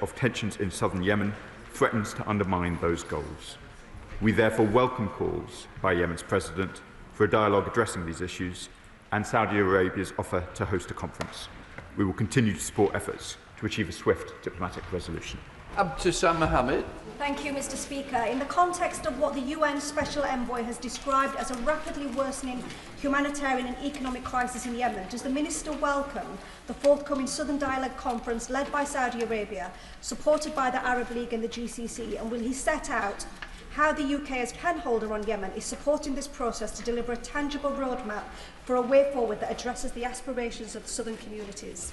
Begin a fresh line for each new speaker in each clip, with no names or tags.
of tensions in southern Yemen threatens to undermine those goals. We therefore welcome calls by Yemen's President for a dialogue addressing these issues and Saudi Arabia's offer to host a conference. We will continue to support efforts to achieve a swift diplomatic resolution.
Abtisam Mohammed.
Thank you, Mr. Speaker. In the context of what the UN Special Envoy has described as a rapidly worsening humanitarian and economic crisis in Yemen, does the Minister welcome the forthcoming Southern Dialogue Conference led by Saudi Arabia, supported by the Arab League and the GCC, and will he set out how the UK as pen holder on Yemen is supporting this process to deliver a tangible roadmap for a way forward that addresses the aspirations of the southern communities?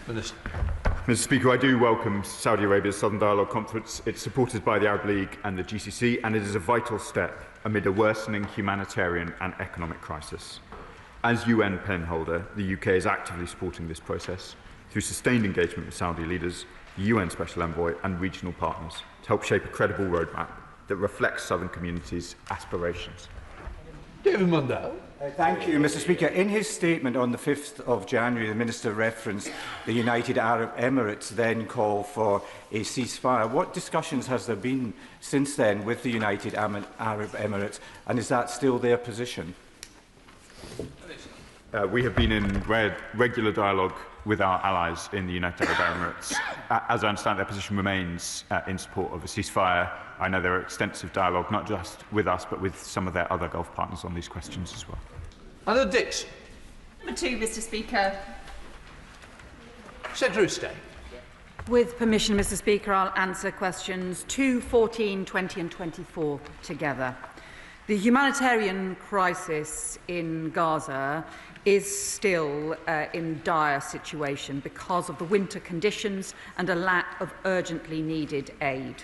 Minister.
Mr. Speaker, I do welcome Saudi Arabia's Southern Dialogue Conference. It's supported by the Arab League and the GCC, and it is a vital step amid a worsening humanitarian and economic crisis. As UN pen holder, the UK is actively supporting this process through sustained engagement with Saudi leaders, the UN Special Envoy and regional partners to help shape a credible roadmap that reflects southern communities' aspirations.
David Mundell.
Thank you, Mr. Speaker. In his statement on the 5th of January, the Minister referenced the United Arab Emirates' then call for a ceasefire. What discussions has there been since then with the United Arab Emirates, and is that still their position?
We have been in regular dialogue with our allies in the United Arab Emirates. As I understand, their position remains in support of a ceasefire. I know there are extensive dialogue, not just with us, but with some of their other Gulf partners on these questions as well.
Anna Dixon.
Number 2, Mr. Speaker.
Secretary of State.
With permission, Mr. Speaker, I'll answer questions 2, 14, 20 and 24 together. The humanitarian crisis in Gaza is still in dire situation because of the winter conditions and a lack of urgently needed aid.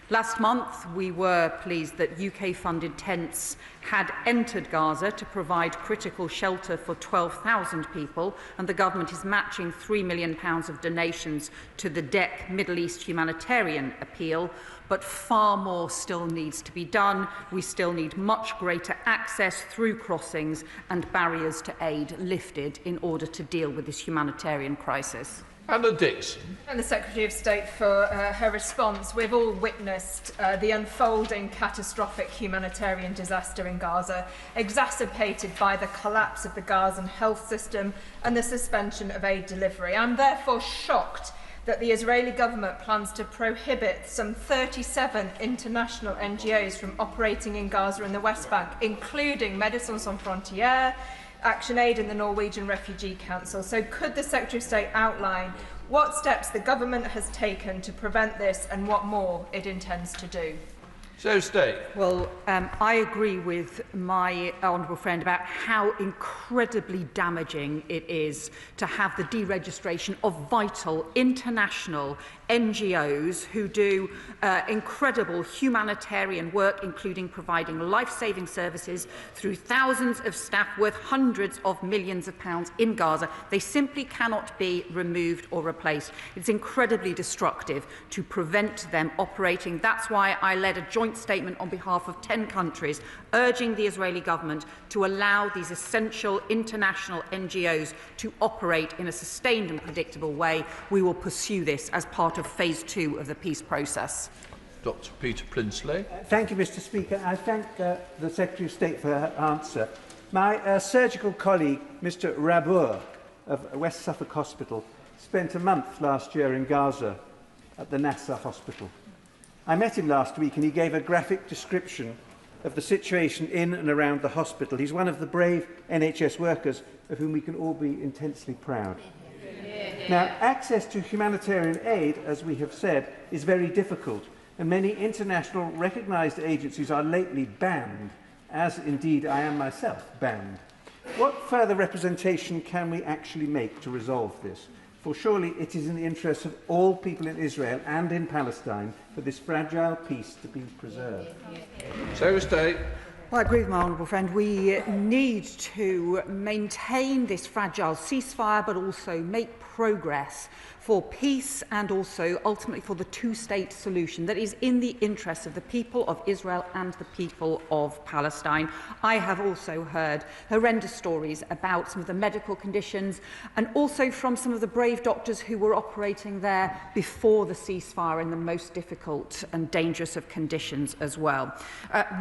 Last month, we were pleased that UK-funded tents had entered Gaza to provide critical shelter for 12,000 people, and the government is matching £3 million of donations to the DEC Middle East humanitarian appeal. But far more still needs to be done. We still need much greater access through crossings and barriers to aid lifted in order to deal with this humanitarian crisis.
Anna Dixon.
And the Secretary of State for her response. We've all witnessed the unfolding catastrophic humanitarian disaster in Gaza, exacerbated by the collapse of the Gazan health system and the suspension of aid delivery. I'm therefore shocked that the Israeli government plans to prohibit some 37 international NGOs from operating in Gaza and the West Bank, including Médecins Sans Frontières, ActionAid and the Norwegian Refugee Council. So could the Secretary of State outline what steps the government has taken to prevent this and what more it intends to do?
So State.
Well, I agree with my honourable friend about how incredibly damaging it is to have the deregistration of vital international NGOs who do incredible humanitarian work, including providing life-saving services through thousands of staff worth hundreds of millions of pounds in Gaza. They simply cannot be removed or replaced. It's incredibly destructive to prevent them operating. That's why I led a joint statement on behalf of 10 countries urging the Israeli government to allow these essential international NGOs to operate in a sustained and predictable way. We will pursue this as part of phase 2 of the peace process.
Dr. Peter Prinsley.
Thank you, Mr. Speaker. I thank the Secretary of State for her answer. My surgical colleague, Mr. Rabour of West Suffolk Hospital, spent a month last year in Gaza at the Nasser Hospital. I met him last week and he gave a graphic description of the situation in and around the hospital. He's one of the brave NHS workers of whom we can all be intensely proud. Now, access to humanitarian aid, as we have said, is very difficult, and many international recognised agencies are lately banned, as indeed I am myself banned. What further representation can we actually make to resolve this? For surely it is in the interests of all people in Israel and in Palestine for this fragile peace to be preserved.
So State.
Well, I agree with my honourable friend. We need to maintain this fragile ceasefire, but also make progress for peace and also ultimately for the two-state solution that is in the interests of the people of Israel and the people of Palestine. I have also heard horrendous stories about some of the medical conditions and also from some of the brave doctors who were operating there before the ceasefire in the most difficult and dangerous of conditions as well.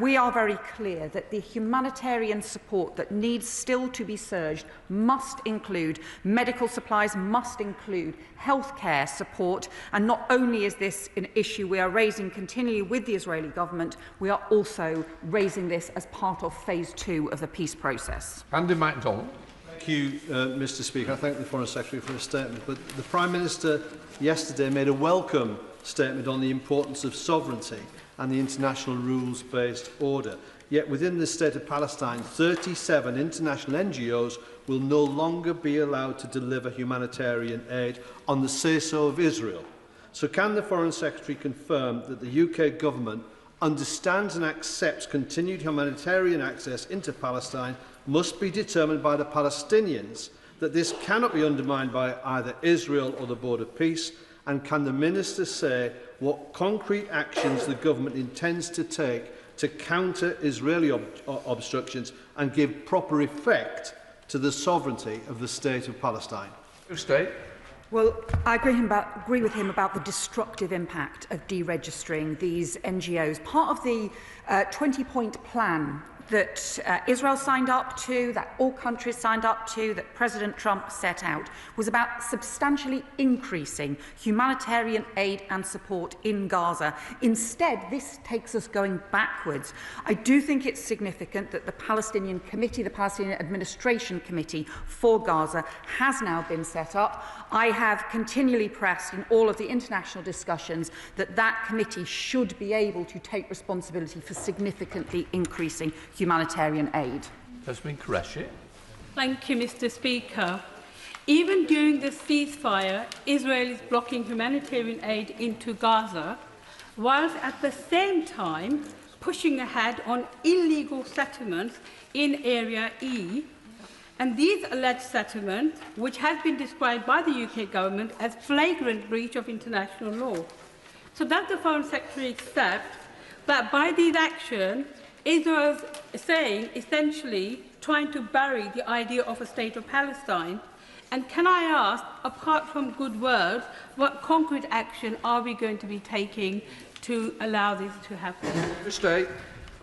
We are very clear that the humanitarian support that needs still to be surged must include medical supplies, must include healthcare support, and not only is this an issue we are raising continually with the Israeli government, we are also raising this as part of phase 2 of the peace process.
Andy MacDonald.
Thank you, Mr. Speaker. I thank the Foreign Secretary for his statement. But the Prime Minister yesterday made a welcome statement on the importance of sovereignty and the international rules-based order. Yet within the state of Palestine, 37 international NGOs will no longer be allowed to deliver humanitarian aid on the say-so of Israel. So can the Foreign Secretary confirm that the UK government understands and accepts continued humanitarian access into Palestine must be determined by the Palestinians, that this cannot be undermined by either Israel or the Board of Peace, and can the Minister say what concrete actions the government intends to take to counter Israeli obstructions and give proper effect to the sovereignty of the State of Palestine?
State.
Well, I agree with him about the destructive impact of deregistering these NGOs. Part of the 20-point plan that Israel signed up to, that all countries signed up to, that President Trump set out, was about substantially increasing humanitarian aid and support in Gaza. Instead, this takes us going backwards. I do think it's significant that the Palestinian Committee, the Palestinian Administration Committee for Gaza, has now been set up. I have continually pressed in all of the international discussions that that committee should be able to take responsibility for significantly increasing humanitarian aid.
Jasmine Qureshi.
Thank you, Mr. Speaker. Even during the ceasefire, Israel is blocking humanitarian aid into Gaza, whilst at the same time pushing ahead on illegal settlements in Area E. And these alleged settlements, which has been described by the UK government as flagrant breach of international law. So does the Foreign Secretary accept that by these actions, Israel is saying, essentially, trying to bury the idea of a state of Palestine? And can I ask, apart from good words, what concrete action are we going to be taking to allow this to happen?
State.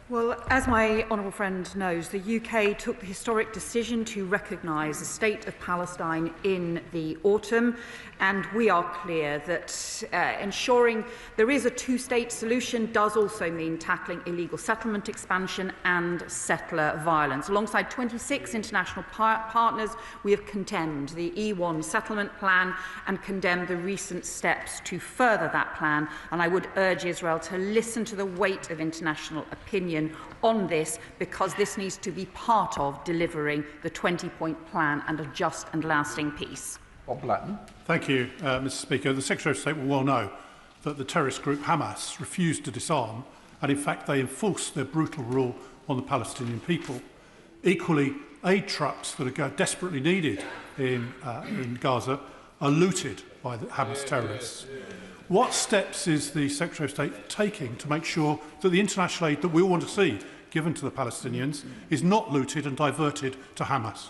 Well, as my honourable friend knows, the UK took the historic decision to recognise the state of Palestine in the autumn, and we are clear that ensuring there is a two-state solution does also mean tackling illegal settlement expansion and settler violence. Alongside 26 international partners, we have condemned the E1 settlement plan and condemned the recent steps to further that plan, and I would urge Israel to listen to the weight of international opinion on this, because this needs to be part of delivering the 20-point plan and a just and lasting peace.
Bob Blatton.
Thank you, Mr. Speaker. The Secretary of State will well know that the terrorist group Hamas refused to disarm, and in fact they enforced their brutal rule on the Palestinian people. Equally, aid trucks that are desperately needed in Gaza are looted by the Hamas terrorists. What steps is the Secretary of State taking to make sure that the international aid that we all want to see given to the Palestinians is not looted and diverted to Hamas?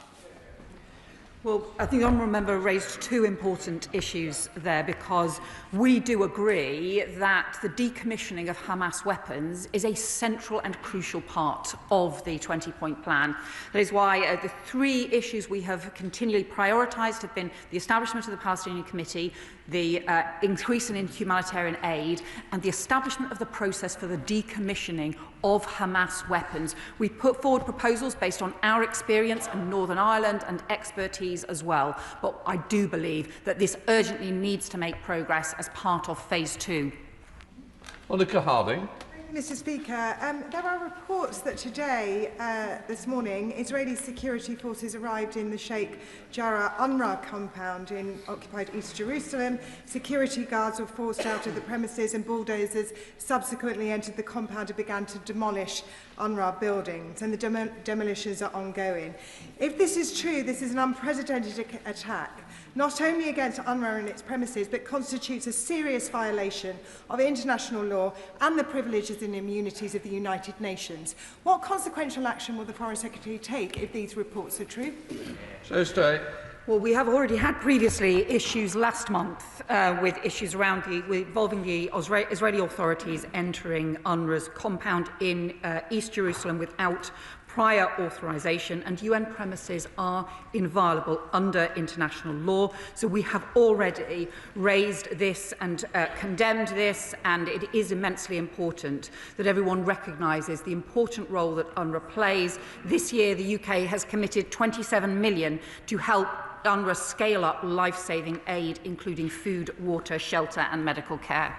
Well, I think the honourable member raised two important issues there, because we do agree that the decommissioning of Hamas weapons is a central and crucial part of the 20-point plan. That is why the three issues we have continually prioritised have been the establishment of the Palestinian Committee, the increase in humanitarian aid, and the establishment of the process for the decommissioning of Hamas weapons. We put forward proposals based on our experience in Northern Ireland and expertise as well, but I do believe that this urgently needs to make progress as part of phase 2.
Monica Harding.
Mr. Speaker, there are reports that today, this morning, Israeli security forces arrived in the Sheikh Jarrah UNRWA compound in occupied East Jerusalem. Security guards were forced out of the premises and bulldozers subsequently entered the compound and began to demolish UNRWA buildings, and the demolitions are ongoing. If this is true, this is an unprecedented attack, not only against UNRWA and its premises, but constitutes a serious violation of international law and the privileges and immunities of the United Nations. What consequential action will the Foreign Secretary take if these reports are true?
So state.
Well, we have already had previously issues last month with issues around involving the Israeli authorities entering UNRWA's compound in East Jerusalem without prior authorization, and UN premises are inviolable under international law. So we have already raised this and condemned this, and it is immensely important that everyone recognises the important role that UNRWA plays. This year, the UK has committed 27 million to help UNRWA scale up life-saving aid, including food, water, shelter and medical care.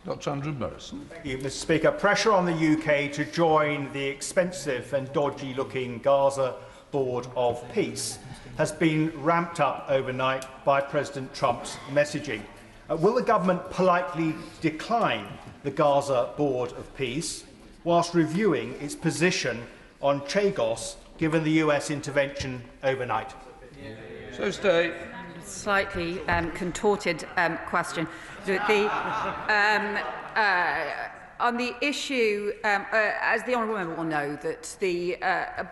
Dr. Andrew Morrison.
Thank you, Mr. Speaker. Pressure on the UK to join the expensive and dodgy-looking Gaza Board of Peace has been ramped up overnight by President Trump's messaging. Will the government politely decline the Gaza Board of Peace whilst reviewing its position on Chagos, given the US intervention overnight?
So stay.
Slightly contorted question. On the issue, as the honourable member will know, that the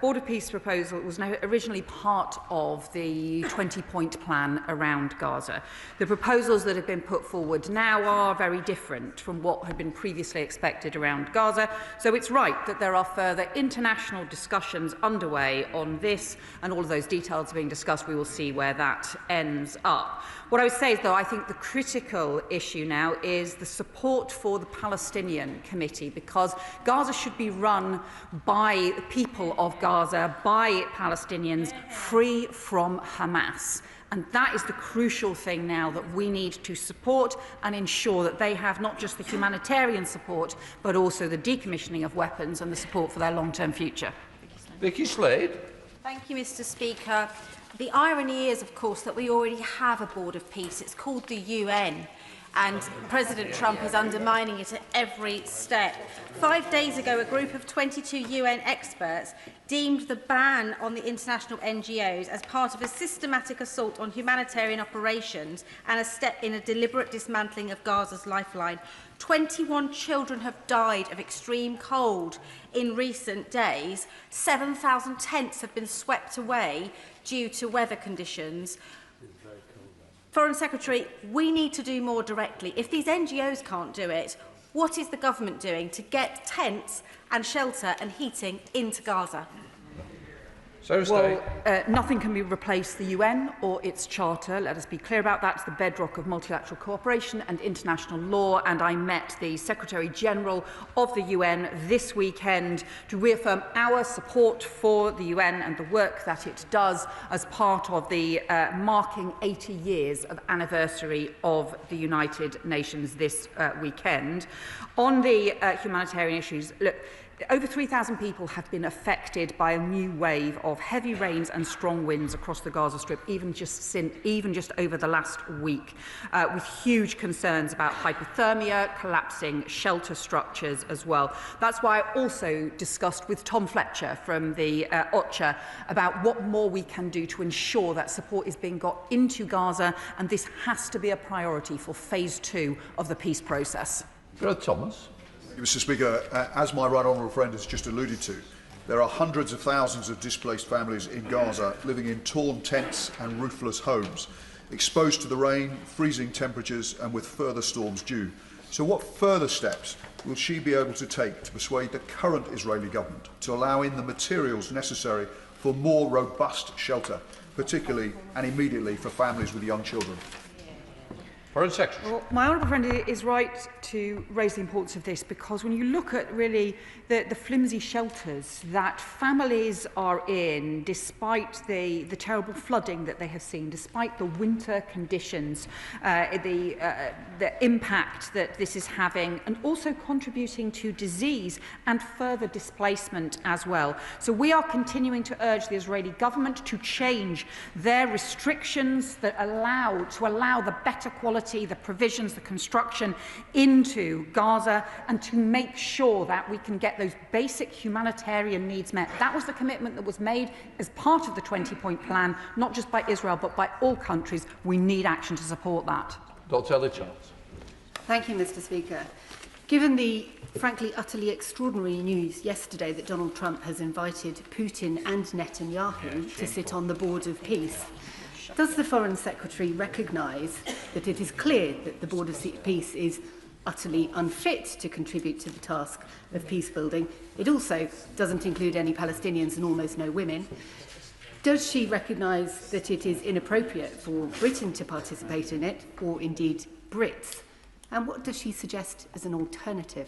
Board of Peace proposal was originally part of the 20-point plan around Gaza. The proposals that have been put forward now are very different from what had been previously expected around Gaza. So it's right that there are further international discussions underway on this, and all of those details are being discussed. We will see where that ends up. What I would say is, though, I think the critical issue now is the support for the Palestinian Committee, because Gaza should be run by the people of Gaza, by Palestinians, free from Hamas. And that is the crucial thing now that we need to support and ensure that they have not just the humanitarian support, but also the decommissioning of weapons and the support for their long-term future.
Vicky Slade.
Thank you, Mr. Speaker. The irony is, of course, that we already have a Board of Peace. It's called the UN, and President Trump is undermining it at every step. 5 days ago, a group of 22 UN experts deemed the ban on the international NGOs as part of a systematic assault on humanitarian operations and a step in a deliberate dismantling of Gaza's lifeline. 21 children have died of extreme cold in recent days. 7,000 tents have been swept away due to weather conditions. Foreign Secretary, we need to do more directly. If these NGOs can't do it, what is the government doing to get tents and shelter and heating into Gaza?
Well, nothing can replace the UN or its charter. Let us be clear about that. It's the bedrock of multilateral cooperation and international law. And I met the Secretary General of the UN this weekend to reaffirm our support for the UN and the work that it does as part of the marking 80 years of anniversary of the United Nations this weekend. On the humanitarian issues, look, over 3,000 people have been affected by a new wave of heavy rains and strong winds across the Gaza Strip, even just over the last week, with huge concerns about hypothermia, collapsing shelter structures as well. That's why I also discussed with Tom Fletcher from the OCHA about what more we can do to ensure that support is being got into Gaza, and this has to be a priority for phase 2 of the peace process.
Thomas.
Mr. Speaker, as my right honourable friend has just alluded to, there are hundreds of thousands of displaced families in Gaza living in torn tents and roofless homes, exposed to the rain, freezing temperatures and with further storms due. So what further steps will she be able to take to persuade the current Israeli government to allow in the materials necessary for more robust shelter, particularly and immediately for families with young children?
Foreign Secretary.
Well, my honourable friend is right to raise the importance of this, because when you look at really the flimsy shelters that families are in, despite the terrible flooding that they have seen, despite the winter conditions, the impact that this is having, and also contributing to disease and further displacement as well. So we are continuing to urge the Israeli government to change their restrictions that allow the better quality, the provisions, the construction into Gaza, and to make sure that we can get those basic humanitarian needs met. That was the commitment that was made as part of the 20-point plan, not just by Israel, but by all countries. We need action to support that.
Dr. Ellie-Charles.
Thank you, Mr. Speaker. Given the, frankly, utterly extraordinary news yesterday that Donald Trump has invited Putin and Netanyahu to sit on the Board of Peace, does the Foreign Secretary recognise that it is clear that the Board of Peace is utterly unfit to contribute to the task of peace building? It also doesn't include any Palestinians and almost no women. Does she recognise that it is inappropriate for Britain to participate in it, or indeed Brits? And what does she suggest as an alternative?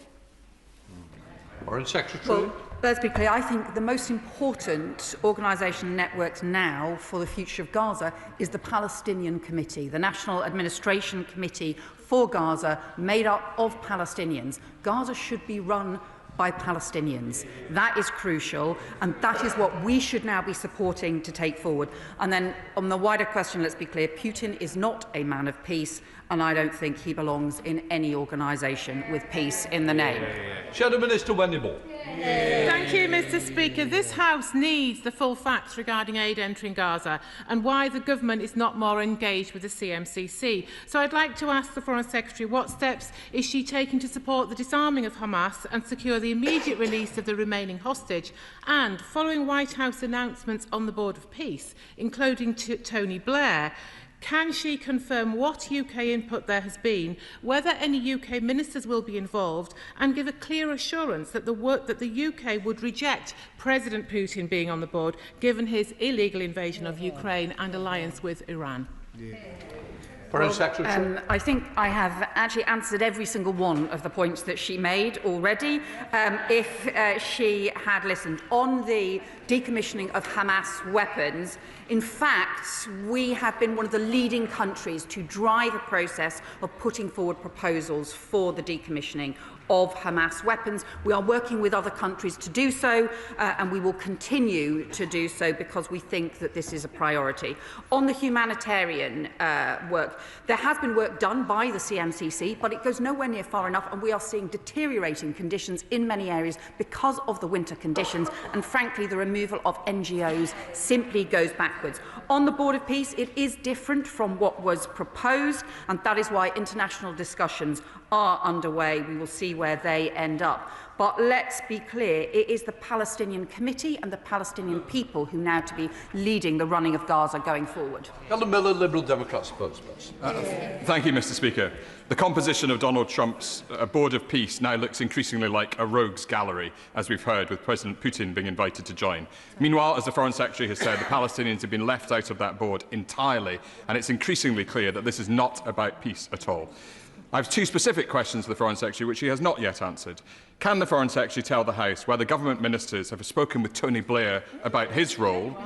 Foreign Secretary.
Well, let's be clear. I think the most important organisation network now for the future of Gaza is the Palestinian Committee, the National Administration Committee for Gaza, made up of Palestinians. Gaza should be run by Palestinians. That is crucial, and that is what we should now be supporting to take forward. And then on the wider question, let's be clear, Putin is not a man of peace, and I don't think he belongs in any organisation with peace in the name.
Shadow Minister Wendy Moore.
Thank you, Mr. Speaker. This House needs the full facts regarding aid entering Gaza and why the government is not more engaged with the CMCC. So I'd like to ask the Foreign Secretary, what steps is she taking to support the disarming of Hamas and secure the immediate release of the remaining hostage? And following White House announcements on the Board of Peace, including Tony Blair, can she confirm what UK input there has been, whether any UK ministers will be involved, and give a clear assurance that the UK would reject President Putin being on the board, given his illegal invasion of Ukraine and alliance with Iran?
I think I have actually answered every single one of the points that she made already. If she had listened on the decommissioning of Hamas weapons, in fact, we have been one of the leading countries to drive a process of putting forward proposals for the decommissioning of Hamas weapons. We are working with other countries to do so, and we will continue to do so because we think that this is a priority. On the humanitarian work, there has been work done by the CMCC, but it goes nowhere near far enough, and we are seeing deteriorating conditions in many areas because of the winter conditions, and frankly, the removal of NGOs simply goes backwards. On the Board of Peace, it is different from what was proposed, and that is why international discussions are underway. We will see where they end up. But let's be clear, it is the Palestinian Committee and the Palestinian people who now to be leading the running of Gaza going forward.
Helen Miller, Liberal Democrat spokesperson.
Thank you, Mr. Speaker. The composition of Donald Trump's Board of Peace now looks increasingly like a rogues gallery, as we've heard, with President Putin being invited to join. Meanwhile, as the Foreign Secretary has said, the Palestinians have been left out of that board entirely, and it's increasingly clear that this is not about peace at all. I have two specific questions to the Foreign Secretary, which he has not yet answered. Can the Foreign Secretary tell the House whether government ministers have spoken with Tony Blair about his role?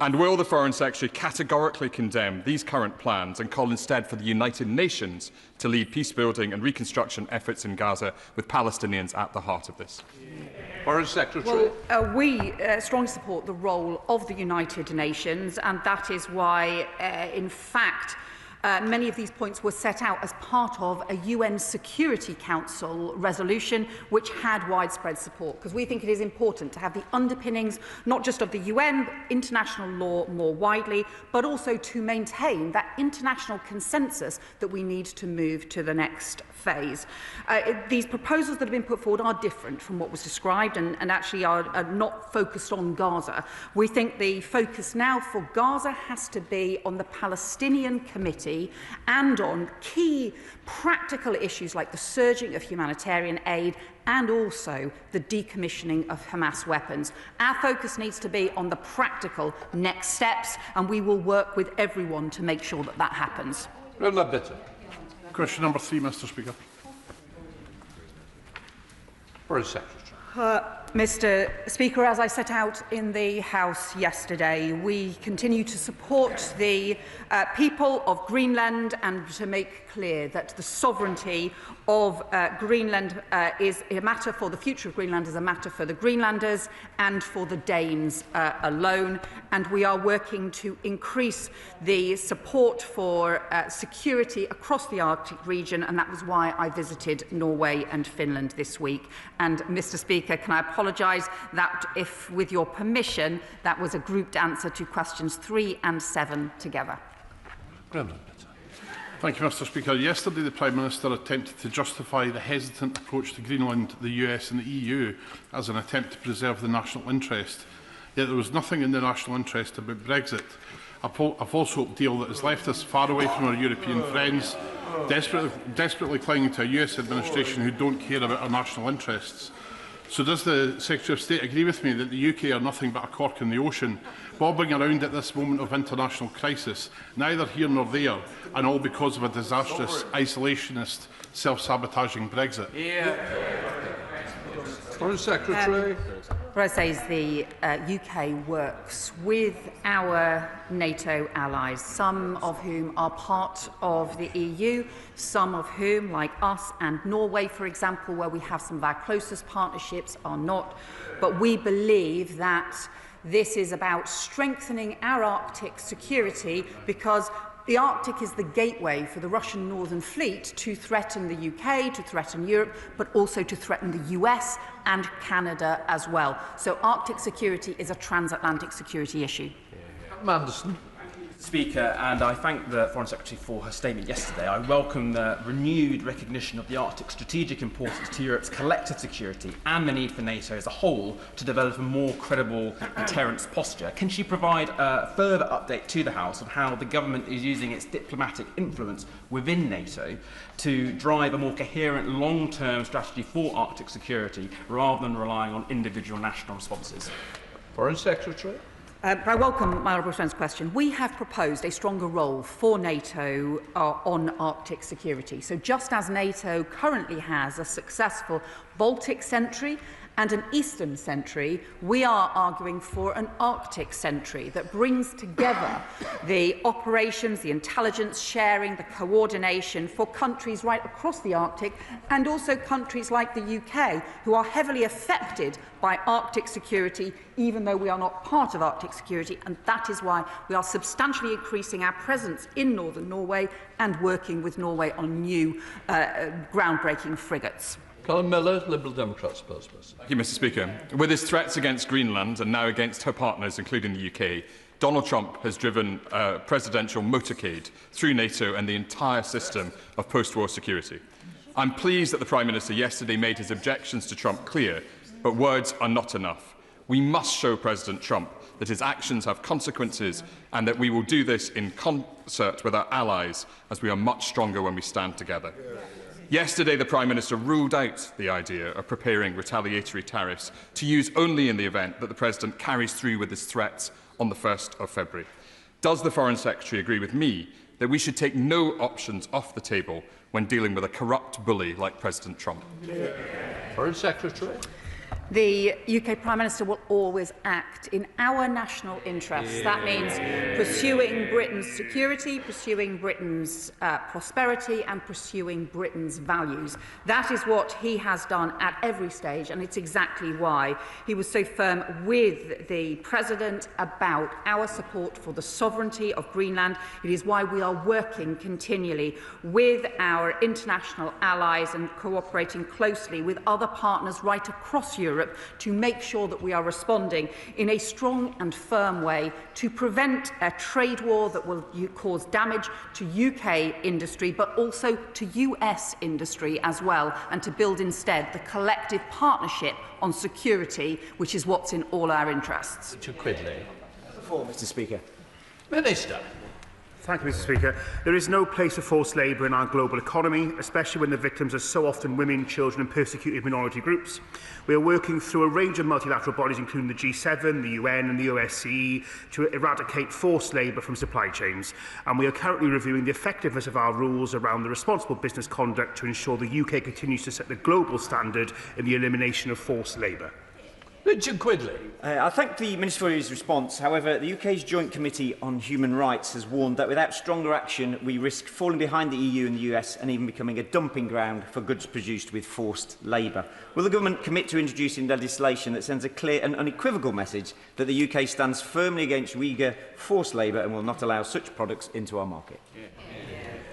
And will the Foreign Secretary categorically condemn these current plans and call instead for the United Nations to lead peace-building and reconstruction efforts in Gaza, with Palestinians at the heart of this?
Foreign Secretary.
Well, we strongly support the role of the United Nations, and that is why, in fact, many of these points were set out as part of a UN Security Council resolution which had widespread support, because we think it is important to have the underpinnings not just of the UN, but international law more widely, but also to maintain that international consensus that we need to move to the next phase. These proposals that have been put forward are different from what was described and actually are not focused on Gaza. We think the focus now for Gaza has to be on the Palestinian Committee and on key practical issues like the surging of humanitarian aid and also the decommissioning of Hamas weapons. Our focus needs to be on the practical next steps, and we will work with everyone to make sure that that happens.
Question number 3, Mr Speaker.
Foreign Secretary.
Mr Speaker, as I set out in the House yesterday, we continue to support the people of Greenland and to make clear that the sovereignty of Greenland is a matter for the future of Greenland is a matter for the Greenlanders and for the Danes alone. And we are working to increase the support for security across the Arctic region, and that was why I visited Norway and Finland this week. And Mr Speaker, can I apologise that if, with your permission, that was a grouped answer to questions 3 and 7 together.
Thank you, Mr Speaker. Yesterday, the Prime Minister attempted to justify the hesitant approach to Greenland, the US and the EU as an attempt to preserve the national interest. Yet there was nothing in the national interest about Brexit, a false hope deal that has left us far away from our European friends, desperately clinging to a US administration who don't care about our national interests. So does the Secretary of State agree with me that the UK are nothing but a cork in the ocean, bobbing around at this moment of international crisis, neither here nor there, and all because of a disastrous, isolationist, self-sabotaging Brexit?
Foreign Secretary.
What I say is the UK works with our NATO allies, some of whom are part of the EU, some of whom, like us and Norway, for example, where we have some of our closest partnerships, are not. But we believe that this is about strengthening our Arctic security, because the Arctic is the gateway for the Russian Northern Fleet to threaten the UK, to threaten Europe, but also to threaten the US and Canada as well. So Arctic security is a transatlantic security issue.
Manderson.
Speaker, and I thank the Foreign Secretary for her statement yesterday. I welcome the renewed recognition of the Arctic's strategic importance to Europe's collective security and the need for NATO as a whole to develop a more credible deterrence posture. Can she provide a further update to the House on how the government is using its diplomatic influence within NATO to drive a more coherent long-term strategy for Arctic security rather than relying on individual national responses?
Foreign Secretary.
I welcome my honourable friend's question. We have proposed a stronger role for NATO on Arctic security. So just as NATO currently has a successful Baltic sentry and an Eastern sentry, we are arguing for an Arctic sentry that brings together the operations, the intelligence sharing, the coordination for countries right across the Arctic, and also countries like the UK, who are heavily affected by Arctic security, even though we are not part of Arctic security. And that is why we are substantially increasing our presence in northern Norway and working with Norway on new groundbreaking frigates.
Colin Miller, Liberal Democrat spokesperson.
Thank you, Mr Speaker. With his threats against Greenland and now against her partners, including the UK, Donald Trump has driven a presidential motorcade through NATO and the entire system of post-war security. I'm pleased that the Prime Minister yesterday made his objections to Trump clear, but words are not enough. We must show President Trump that his actions have consequences and that we will do this in concert with our allies, as we are much stronger when we stand together. Yesterday, the Prime Minister ruled out the idea of preparing retaliatory tariffs to use only in the event that the President carries through with his threats on the 1st of February. Does the Foreign Secretary agree with me that we should take no options off the table when dealing with a corrupt bully like President Trump?
Foreign Secretary.
The UK Prime Minister will always act in our national interests. That means pursuing Britain's security, pursuing Britain's prosperity and pursuing Britain's values. That is what he has done at every stage, and it's exactly why he was so firm with the President about our support for the sovereignty of Greenland. It is why we are working continually with our international allies and cooperating closely with other partners right across Europe to make sure that we are responding in a strong and firm way to prevent a trade war that will cause damage to UK industry, but also to US industry as well, and to build instead the collective partnership on security, which is what's in all our interests.
Richard Quidley.
Mr Speaker.
Minister.
Thank you, Mr. Speaker. There is no place for forced labour in our global economy, especially when the victims are so often women, children and persecuted minority groups. We are working through a range of multilateral bodies, including the G7, the UN and the OSCE, to eradicate forced labour from supply chains. And we are currently reviewing the effectiveness of our rules around the responsible business conduct to ensure the UK continues to set the global standard in the elimination of forced labour.
Richard Quidley.
I thank the Minister for his response. However, the UK's Joint Committee on Human Rights has warned that without stronger action, we risk falling behind the EU and the US and even becoming a dumping ground for goods produced with forced labour. Will the Government commit to introducing legislation that sends a clear and unequivocal message that the UK stands firmly against Uyghur forced labour and will not allow such products into our market?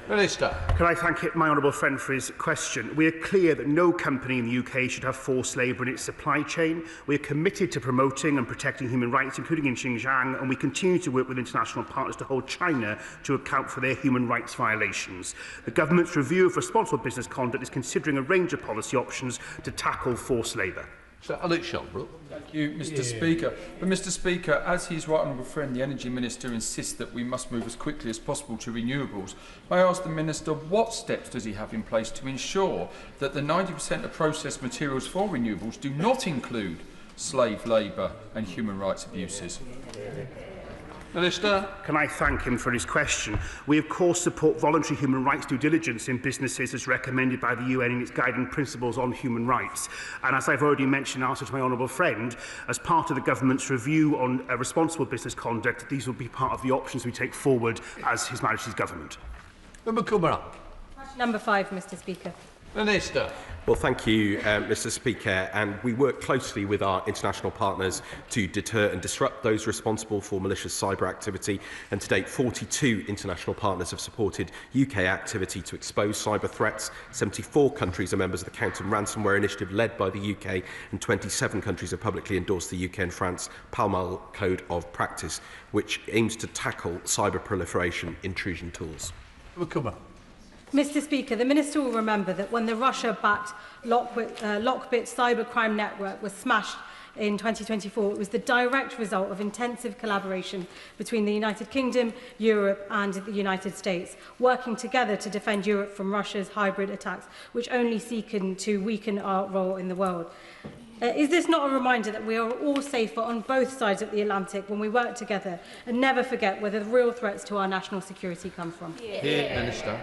Minister. Can I thank my honourable friend for his question? We are clear that no company in the UK should have forced labour in its supply chain. We are committed to promoting and protecting human rights, including in Xinjiang, and we continue to work with international partners to hold China to account for their human rights violations. The Government's review of responsible business conduct is considering a range of policy options to tackle forced labour.
Sir Alex Shelbrooke.
Thank you, Mr. Speaker. But, Mr. Speaker, as his right honourable friend, the Energy Minister, insists that we must move as quickly as possible to renewables, may I ask the Minister what steps does he have in place to ensure that the 90% of processed materials for renewables do not include slave labour and human rights abuses?
Minister. Can I thank him for his question? We of course support voluntary human rights due diligence in businesses as recommended by the UN in its guiding principles on human rights. And as I've already mentioned in answer to my honourable friend, as part of the Government's review on responsible business conduct, these will be part of the options we take forward as His Majesty's Government.
Number 5, Mr. Speaker.
Minister.
Well, thank you, Mr. Speaker. And we work closely with our international partners to deter and disrupt those responsible for malicious cyber activity. And to date, 42 international partners have supported UK activity to expose cyber threats. 74 countries are members of the Counter Ransomware Initiative led by the UK, and 27 countries have publicly endorsed the UK and France Pall Mall Code of Practice, which aims to tackle cyber proliferation intrusion tools.
Mr. Speaker, the Minister will remember that when the Russia-backed Lockbit cybercrime network was smashed in 2024, it was the direct result of intensive collaboration between the United Kingdom, Europe and the United States, working together to defend Europe from Russia's hybrid attacks, which only seek to weaken our role in the world. Is this not a reminder that we are all safer on both sides of the Atlantic when we work together and never forget where the real threats to our national security come from?
Minister.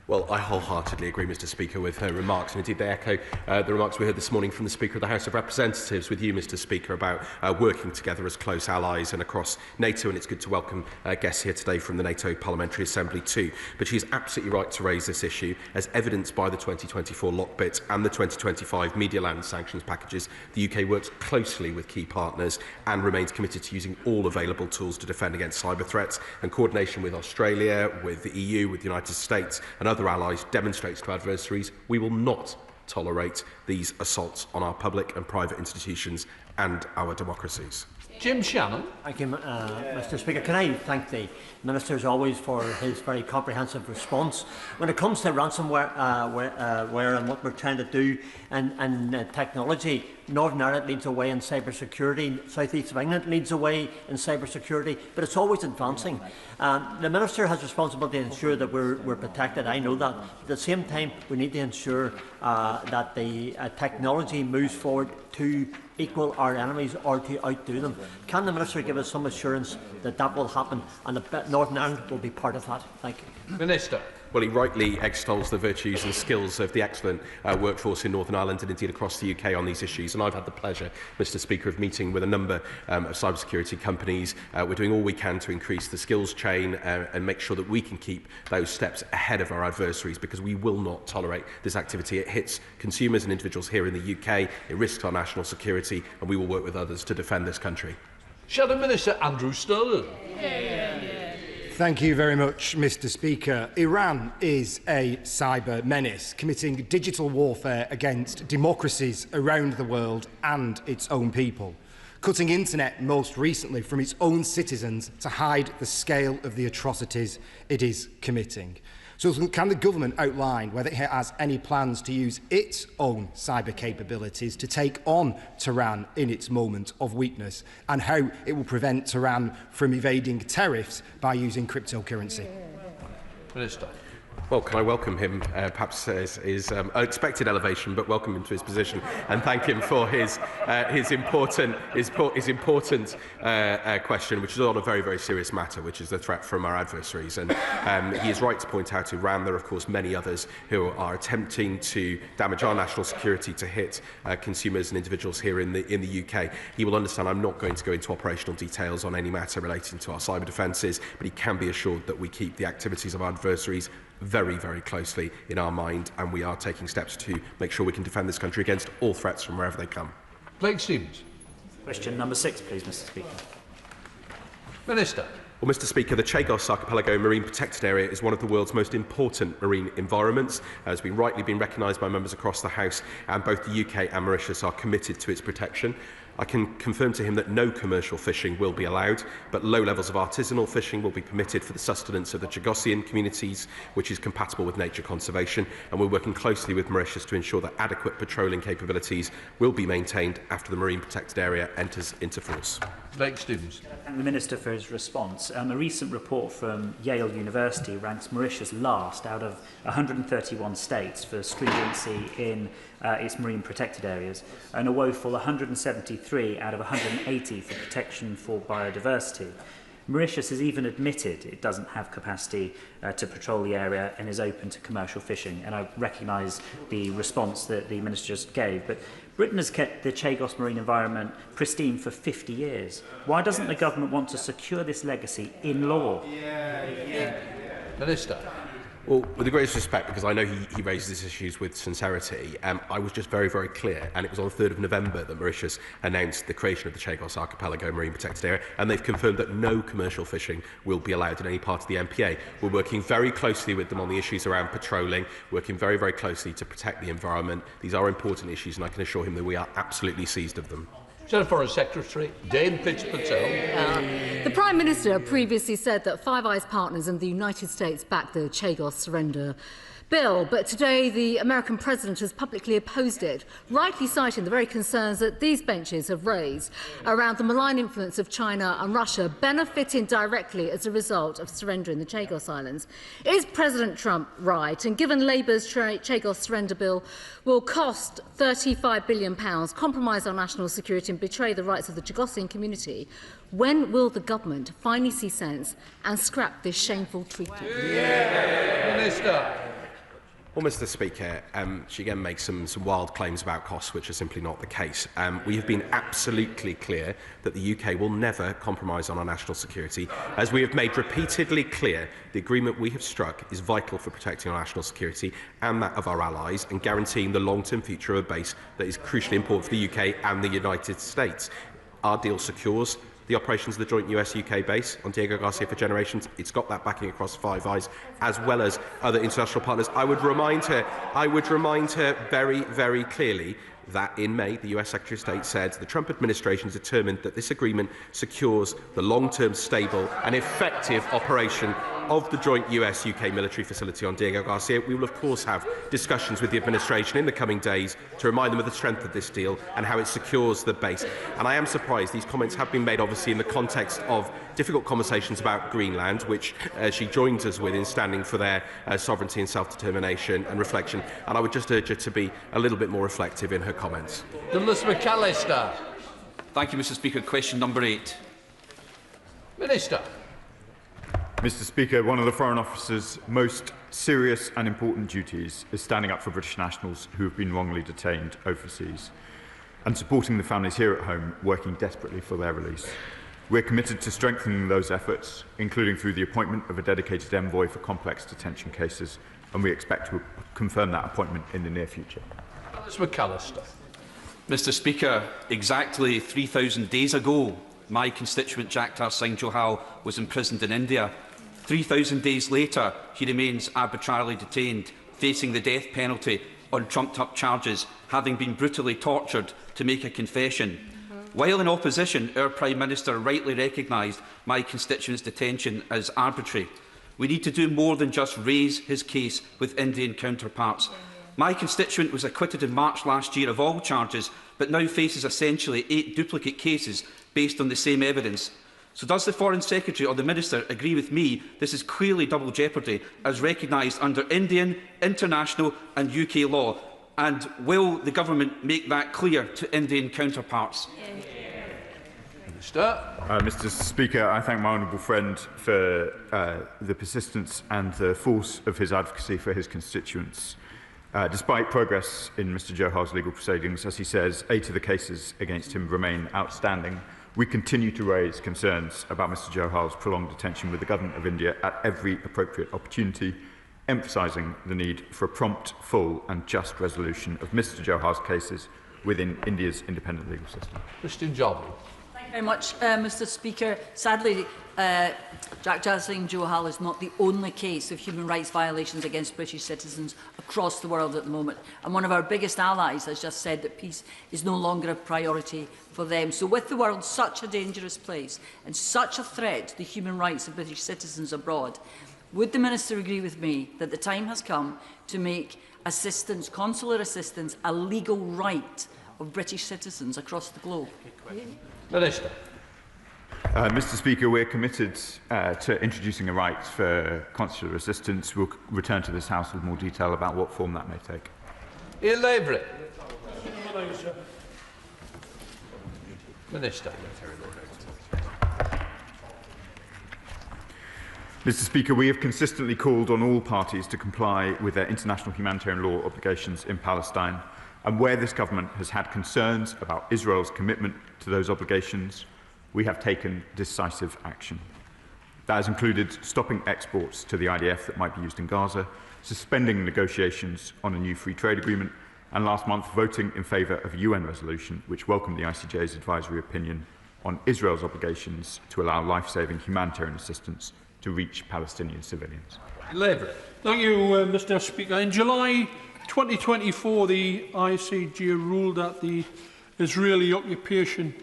Well, I wholeheartedly agree, Mr. Speaker, with her remarks, and indeed they echo the remarks we heard this morning from the Speaker of the House of Representatives with you, Mr. Speaker, about working together as close allies and across NATO, and it's good to welcome guests here today from the NATO Parliamentary Assembly too. But she is absolutely right to raise this issue, as evidenced by the 2024 Lockbit and the 2025 Media Land sanctions packages. The UK works closely with key partners and remains committed to using all available tools to defend against cyber threats, and coordination with Australia, with the EU, with the United States and other allies demonstrates to adversaries we will not tolerate these assaults on our public and private institutions and our democracies.
Jim Shannon.
Thank you, Mr. Speaker. Can I thank the Minister, as always, for his very comprehensive response. When it comes to ransomware and what we're trying to do in technology, Northern Ireland leads the way in cybersecurity, South East of England leads the way in cybersecurity, but it's always advancing. The Minister has responsibility to ensure that we're protected, I know that. At the same time, we need to ensure that the technology moves forward to equal our enemies or to outdo them. Can the Minister give us some assurance that that will happen and that Northern Ireland will be part of that? Thank you.
Minister.
Well, he rightly extols the virtues and skills of the excellent workforce in Northern Ireland and indeed across the UK on these issues. And I've had the pleasure, Mr. Speaker, of meeting with a number of cybersecurity companies. We're doing all we can to increase the skills chain and make sure that we can keep those steps ahead of our adversaries, because we will not tolerate this activity. It hits consumers and individuals here in the UK, it risks our national security, and we will work with others to defend this country.
Shadow Minister Andrew Sterling.
Thank you very much, Mr. Speaker. Iran is a cyber menace, committing digital warfare against democracies around the world and its own people, cutting internet most recently from its own citizens to hide the scale of the atrocities it is committing. So can the government outline whether it has any plans to use its own cyber capabilities to take on Tehran in its moment of weakness, and how it will prevent Tehran from evading tariffs by using cryptocurrency?
Minister.
Well, can I welcome him, perhaps his unexpected elevation, but welcome him to his position and thank him for his important question, which is on a very, very serious matter, which is the threat from our adversaries. And he is right to point out Iran. There are, of course, many others who are attempting to damage our national security, to hit consumers and individuals here in the UK. He will understand I'm not going to go into operational details on any matter relating to our cyber defences, but he can be assured that we keep the activities of our adversaries very, very closely in our mind, and we are taking steps to make sure we can defend this country against all threats from wherever they come.
Blake Stevens.
Question number 6, please, Mr. Speaker.
Minister.
Well, Mr. Speaker, the Chagos Archipelago Marine Protected Area is one of the world's most important marine environments, has been rightly been recognised by members across the House, and both the UK and Mauritius are committed to its protection. I can confirm to him that no commercial fishing will be allowed, but low levels of artisanal fishing will be permitted for the sustenance of the Chagosian communities, which is compatible with nature conservation, and we're working closely with Mauritius to ensure that adequate patrolling capabilities will be maintained after the Marine Protected Area enters into force.
Blake Stevens.
Thank the Minister for his response. A recent report from Yale University ranks Mauritius last out of 131 states for stringency in its marine protected areas, and a woeful 173 out of 180 for protection for biodiversity. Mauritius has even admitted it doesn't have capacity to patrol the area and is open to commercial fishing, and I recognise the response that the Minister just gave, but Britain has kept the Chagos marine environment pristine for 50 years. Why doesn't the government want to secure this legacy in law?
Minister.
Well, with the greatest respect, because I know he raises these issues with sincerity, I was just very, very clear, and it was on the 3rd of November that Mauritius announced the creation of the Chagos Archipelago Marine Protected Area, and they've confirmed that no commercial fishing will be allowed in any part of the MPA. We're working very closely with them on the issues around patrolling, working very, very closely to protect the environment. These are important issues, and I can assure him that we are absolutely seized of them.
Foreign Secretary Dame Fitz-Patel.
The Prime Minister previously said that Five Eyes partners and the United States backed the Chagos surrender bill, but today the American president has publicly opposed it, rightly citing the very concerns that these benches have raised around the malign influence of China and Russia benefiting directly as a result of surrendering the Chagos Islands. Is President Trump right? And given Labour's Chagos surrender bill will cost £35 billion, compromise our national security and betray the rights of the Chagosian community, when will the government finally see sense and scrap this shameful treaty?
Minister.
Well, Mr. Speaker, she again makes some wild claims about costs, which are simply not the case. We have been absolutely clear that the UK will never compromise on our national security. As we have made repeatedly clear, the agreement we have struck is vital for protecting our national security and that of our allies, and guaranteeing the long-term future of a base that is crucially important for the UK and the United States. Our deal secures the operations of the joint US-UK base on Diego Garcia for generations. It's got that backing across Five Eyes, as well as other international partners. I would remind her very, very clearly that in May, the US Secretary of State said the Trump administration is determined that this agreement secures the long-term, stable and effective operation of the joint US-UK military facility on Diego Garcia. We will, of course, have discussions with the administration in the coming days to remind them of the strength of this deal and how it secures the base. And I am surprised these comments have been made, obviously, in the context of difficult conversations about Greenland, which she joins us with in standing for their sovereignty and self-determination and reflection. And I would just urge her to be a little bit more reflective in her comments.
Douglas McAllister.
Thank you, Mr. Speaker. Question number 8.
Minister.
Mr. Speaker, one of the Foreign Office's most serious and important duties is standing up for British nationals who have been wrongly detained overseas and supporting the families here at home working desperately for their release. We're committed to strengthening those efforts, including through the appointment of a dedicated envoy for complex detention cases, and we expect to confirm that appointment in the near future.
Mr. McAllister.
Mr. Speaker, exactly 3,000 days ago, my constituent Jagtar Singh Johal was imprisoned in India. 3,000 days later, he remains arbitrarily detained, facing the death penalty on trumped-up charges, having been brutally tortured to make a confession. While in opposition, our Prime Minister rightly recognised my constituent's detention as arbitrary. We need to do more than just raise his case with Indian counterparts. My constituent was acquitted in March last year of all charges, but now faces essentially 8 duplicate cases based on the same evidence. So does the Foreign Secretary or the Minister agree with me this is clearly double jeopardy as recognised under Indian, international and UK law? And will the government make that clear to Indian counterparts?
Mr. Speaker, I thank my honourable friend for the persistence and the force of his advocacy for his constituents. Despite progress in Mr. Johal's legal proceedings, as he says, 8 of the cases against him remain outstanding. We continue to raise concerns about Mr. Johal's prolonged detention with the Government of India at every appropriate opportunity, emphasising the need for a prompt, full and just resolution of Mr. Johal's cases within India's independent legal system.
Christian Jobber.
Thank you very much, Mr. Speaker. Sadly, Chagos Archipelago is not the only case of human rights violations against British citizens across the world at the moment. And one of our biggest allies has just said that peace is no longer a priority for them. So with the world such a dangerous place and such a threat to the human rights of British citizens abroad, would the Minister agree with me that the time has come to make assistance, consular assistance, a legal right of British citizens across the globe?
Minister.
Mr. Speaker, we're committed to introducing a right for consular assistance. We'll return to this House with more detail about what form that may take.
Ian Lavery. Minister.
Mr. Speaker, we have consistently called on all parties to comply with their international humanitarian law obligations in Palestine, and where this government has had concerns about Israel's commitment to those obligations, we have taken decisive action. That has included stopping exports to the IDF that might be used in Gaza, suspending negotiations on a new free trade agreement, and last month voting in favour of a UN resolution which welcomed the ICJ's advisory opinion on Israel's obligations to allow life-saving humanitarian assistance to reach Palestinian civilians.
Thank you, Mr. Speaker. In July 2024, the ICJ ruled that the Israeli occupation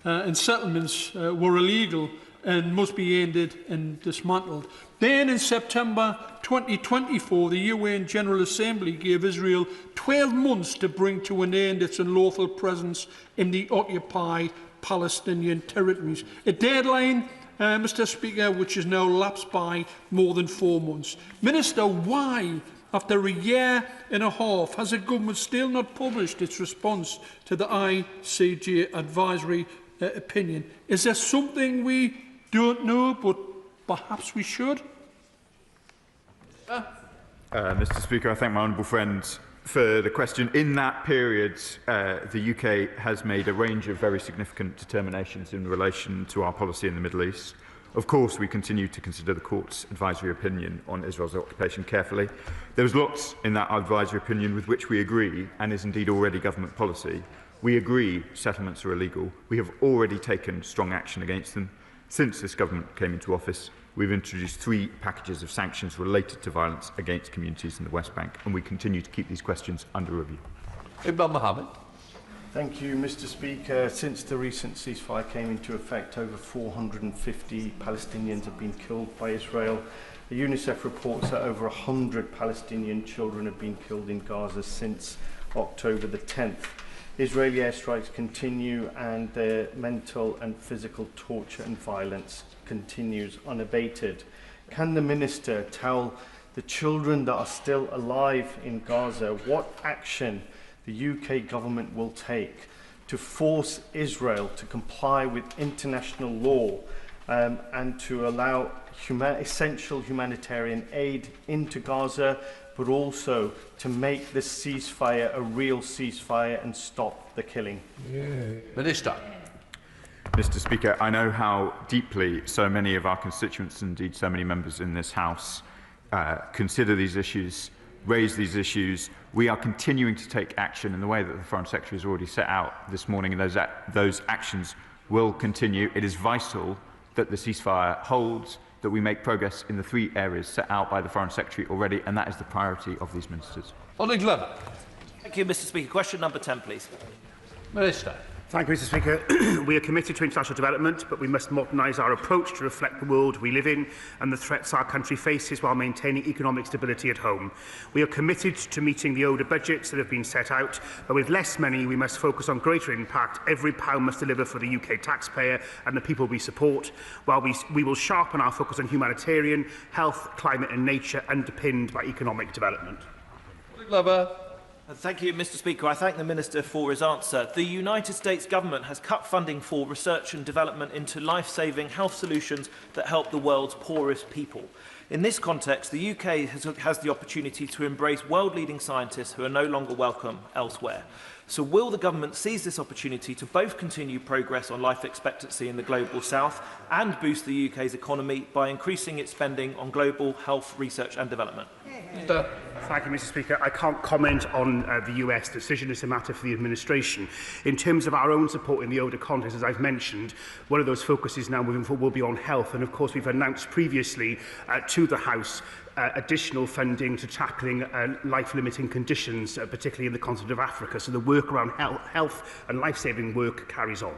and settlements were illegal and must be ended and dismantled. Then in September 2024, the UN General Assembly gave Israel 12 months to bring to an end its unlawful presence in the occupied Palestinian territories. A deadline, Mr. Speaker, which has now lapsed by more than 4 months. Minister, why, after a year and a half, has the government still not published its response to the ICJ advisory opinion? Is there something we don't know, but perhaps we should?
Mr. Speaker, I thank my honourable friend for the question. In that period, the UK has made a range of very significant determinations in relation to our policy in the Middle East. Of course, we continue to consider the Court's advisory opinion on Israel's occupation carefully. There is lots in that advisory opinion with which we agree, and is indeed already government policy. We agree settlements are illegal. We have already taken strong action against them. Since this government came into office, we've introduced 3 packages of sanctions related to violence against communities in the West Bank, and we continue to keep these questions under review.
Imam Mohammed.
Thank you, Mr. Speaker. Since the recent ceasefire came into effect, over 450 Palestinians have been killed by Israel. The UNICEF reports that over 100 Palestinian children have been killed in Gaza since October the 10th. Israeli airstrikes continue, and their mental and physical torture and violence continues unabated. Can the Minister tell the children that are still alive in Gaza what action the UK government will take to force Israel to comply with international law and to allow essential humanitarian aid into Gaza, but also to make this ceasefire a real ceasefire and stop the killing?
Minister.
Mr. Speaker, I know how deeply so many of our constituents, indeed so many members in this House, consider these issues, raise these issues. We are continuing to take action in the way that the Foreign Secretary has already set out this morning, and those actions will continue. It is vital that the ceasefire holds, that we make progress in the 3 areas set out by the Foreign Secretary already, and that is the priority of these ministers.
Ollie Glover.
Thank you, Mr. Speaker. Question number 10, please.
Minister.
Thank you, Mr. Speaker. We are committed to international development, but we must modernise our approach to reflect the world we live in and the threats our country faces while maintaining economic stability at home. We are committed to meeting the ODA budgets that have been set out, but with less money we must focus on greater impact. Every pound must deliver for the UK taxpayer and the people we support, while we will sharpen our focus on humanitarian, health, climate and nature, underpinned by economic development.
Glover.
Thank you, Mr. Speaker. I thank the Minister for his answer. The United States government has cut funding for research and development into life-saving health solutions that help the world's poorest people. In this context, the UK has the opportunity to embrace world-leading scientists who are no longer welcome elsewhere. So will the government seize this opportunity to both continue progress on life expectancy in the global south and boost the UK's economy by increasing its spending on global health research and development?
Thank you, Mr. Speaker. I can't comment on the US decision. It's a matter for the administration. In terms of our own support in the ODA context, as I've mentioned, one of those focuses now moving forward will be on health. And of course, we've announced previously to the House additional funding to tackling life-limiting conditions, particularly in the continent of Africa. So the work around health and life-saving work carries on.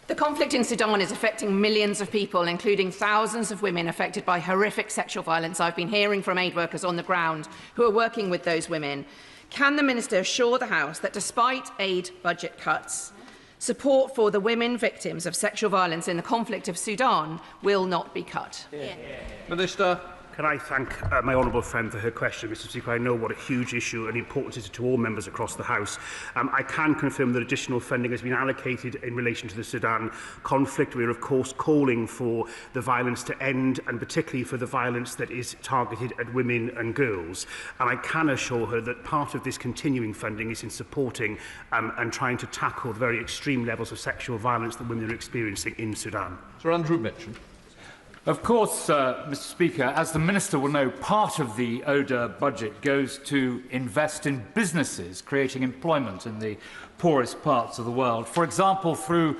The conflict in Sudan is affecting millions of people, including thousands of women affected by horrific sexual violence. I've been hearing from aid workers on the ground who are working with those women. Can the Minister assure the House that despite aid budget cuts, support for the women victims of sexual violence in the conflict of Sudan will not be cut?
Minister. Can I thank my honourable friend for her question, Mr. Speaker? I know what a huge issue and important it is to all members across the House. I can confirm that additional funding has been allocated in relation to the Sudan conflict. We are, of course, calling for the violence to end, and particularly for the violence that is targeted at women and girls. And I can assure her that part of this continuing funding is in supporting and trying to tackle the very extreme levels of sexual violence that women are experiencing in Sudan.
Sir Andrew Mitchell.
Of course, Mr. Speaker, as the Minister will know, part of the ODA budget goes to invest in businesses, creating employment in the poorest parts of the world. For example, through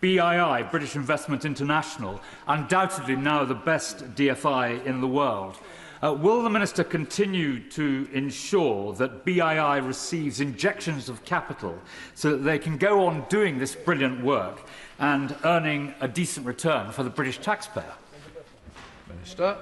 BII, British Investment International, undoubtedly now the best DFI in the world. Will the Minister continue to ensure that BII receives injections of capital so that they can go on doing this brilliant work and earning a decent return for the British taxpayer?
Minister.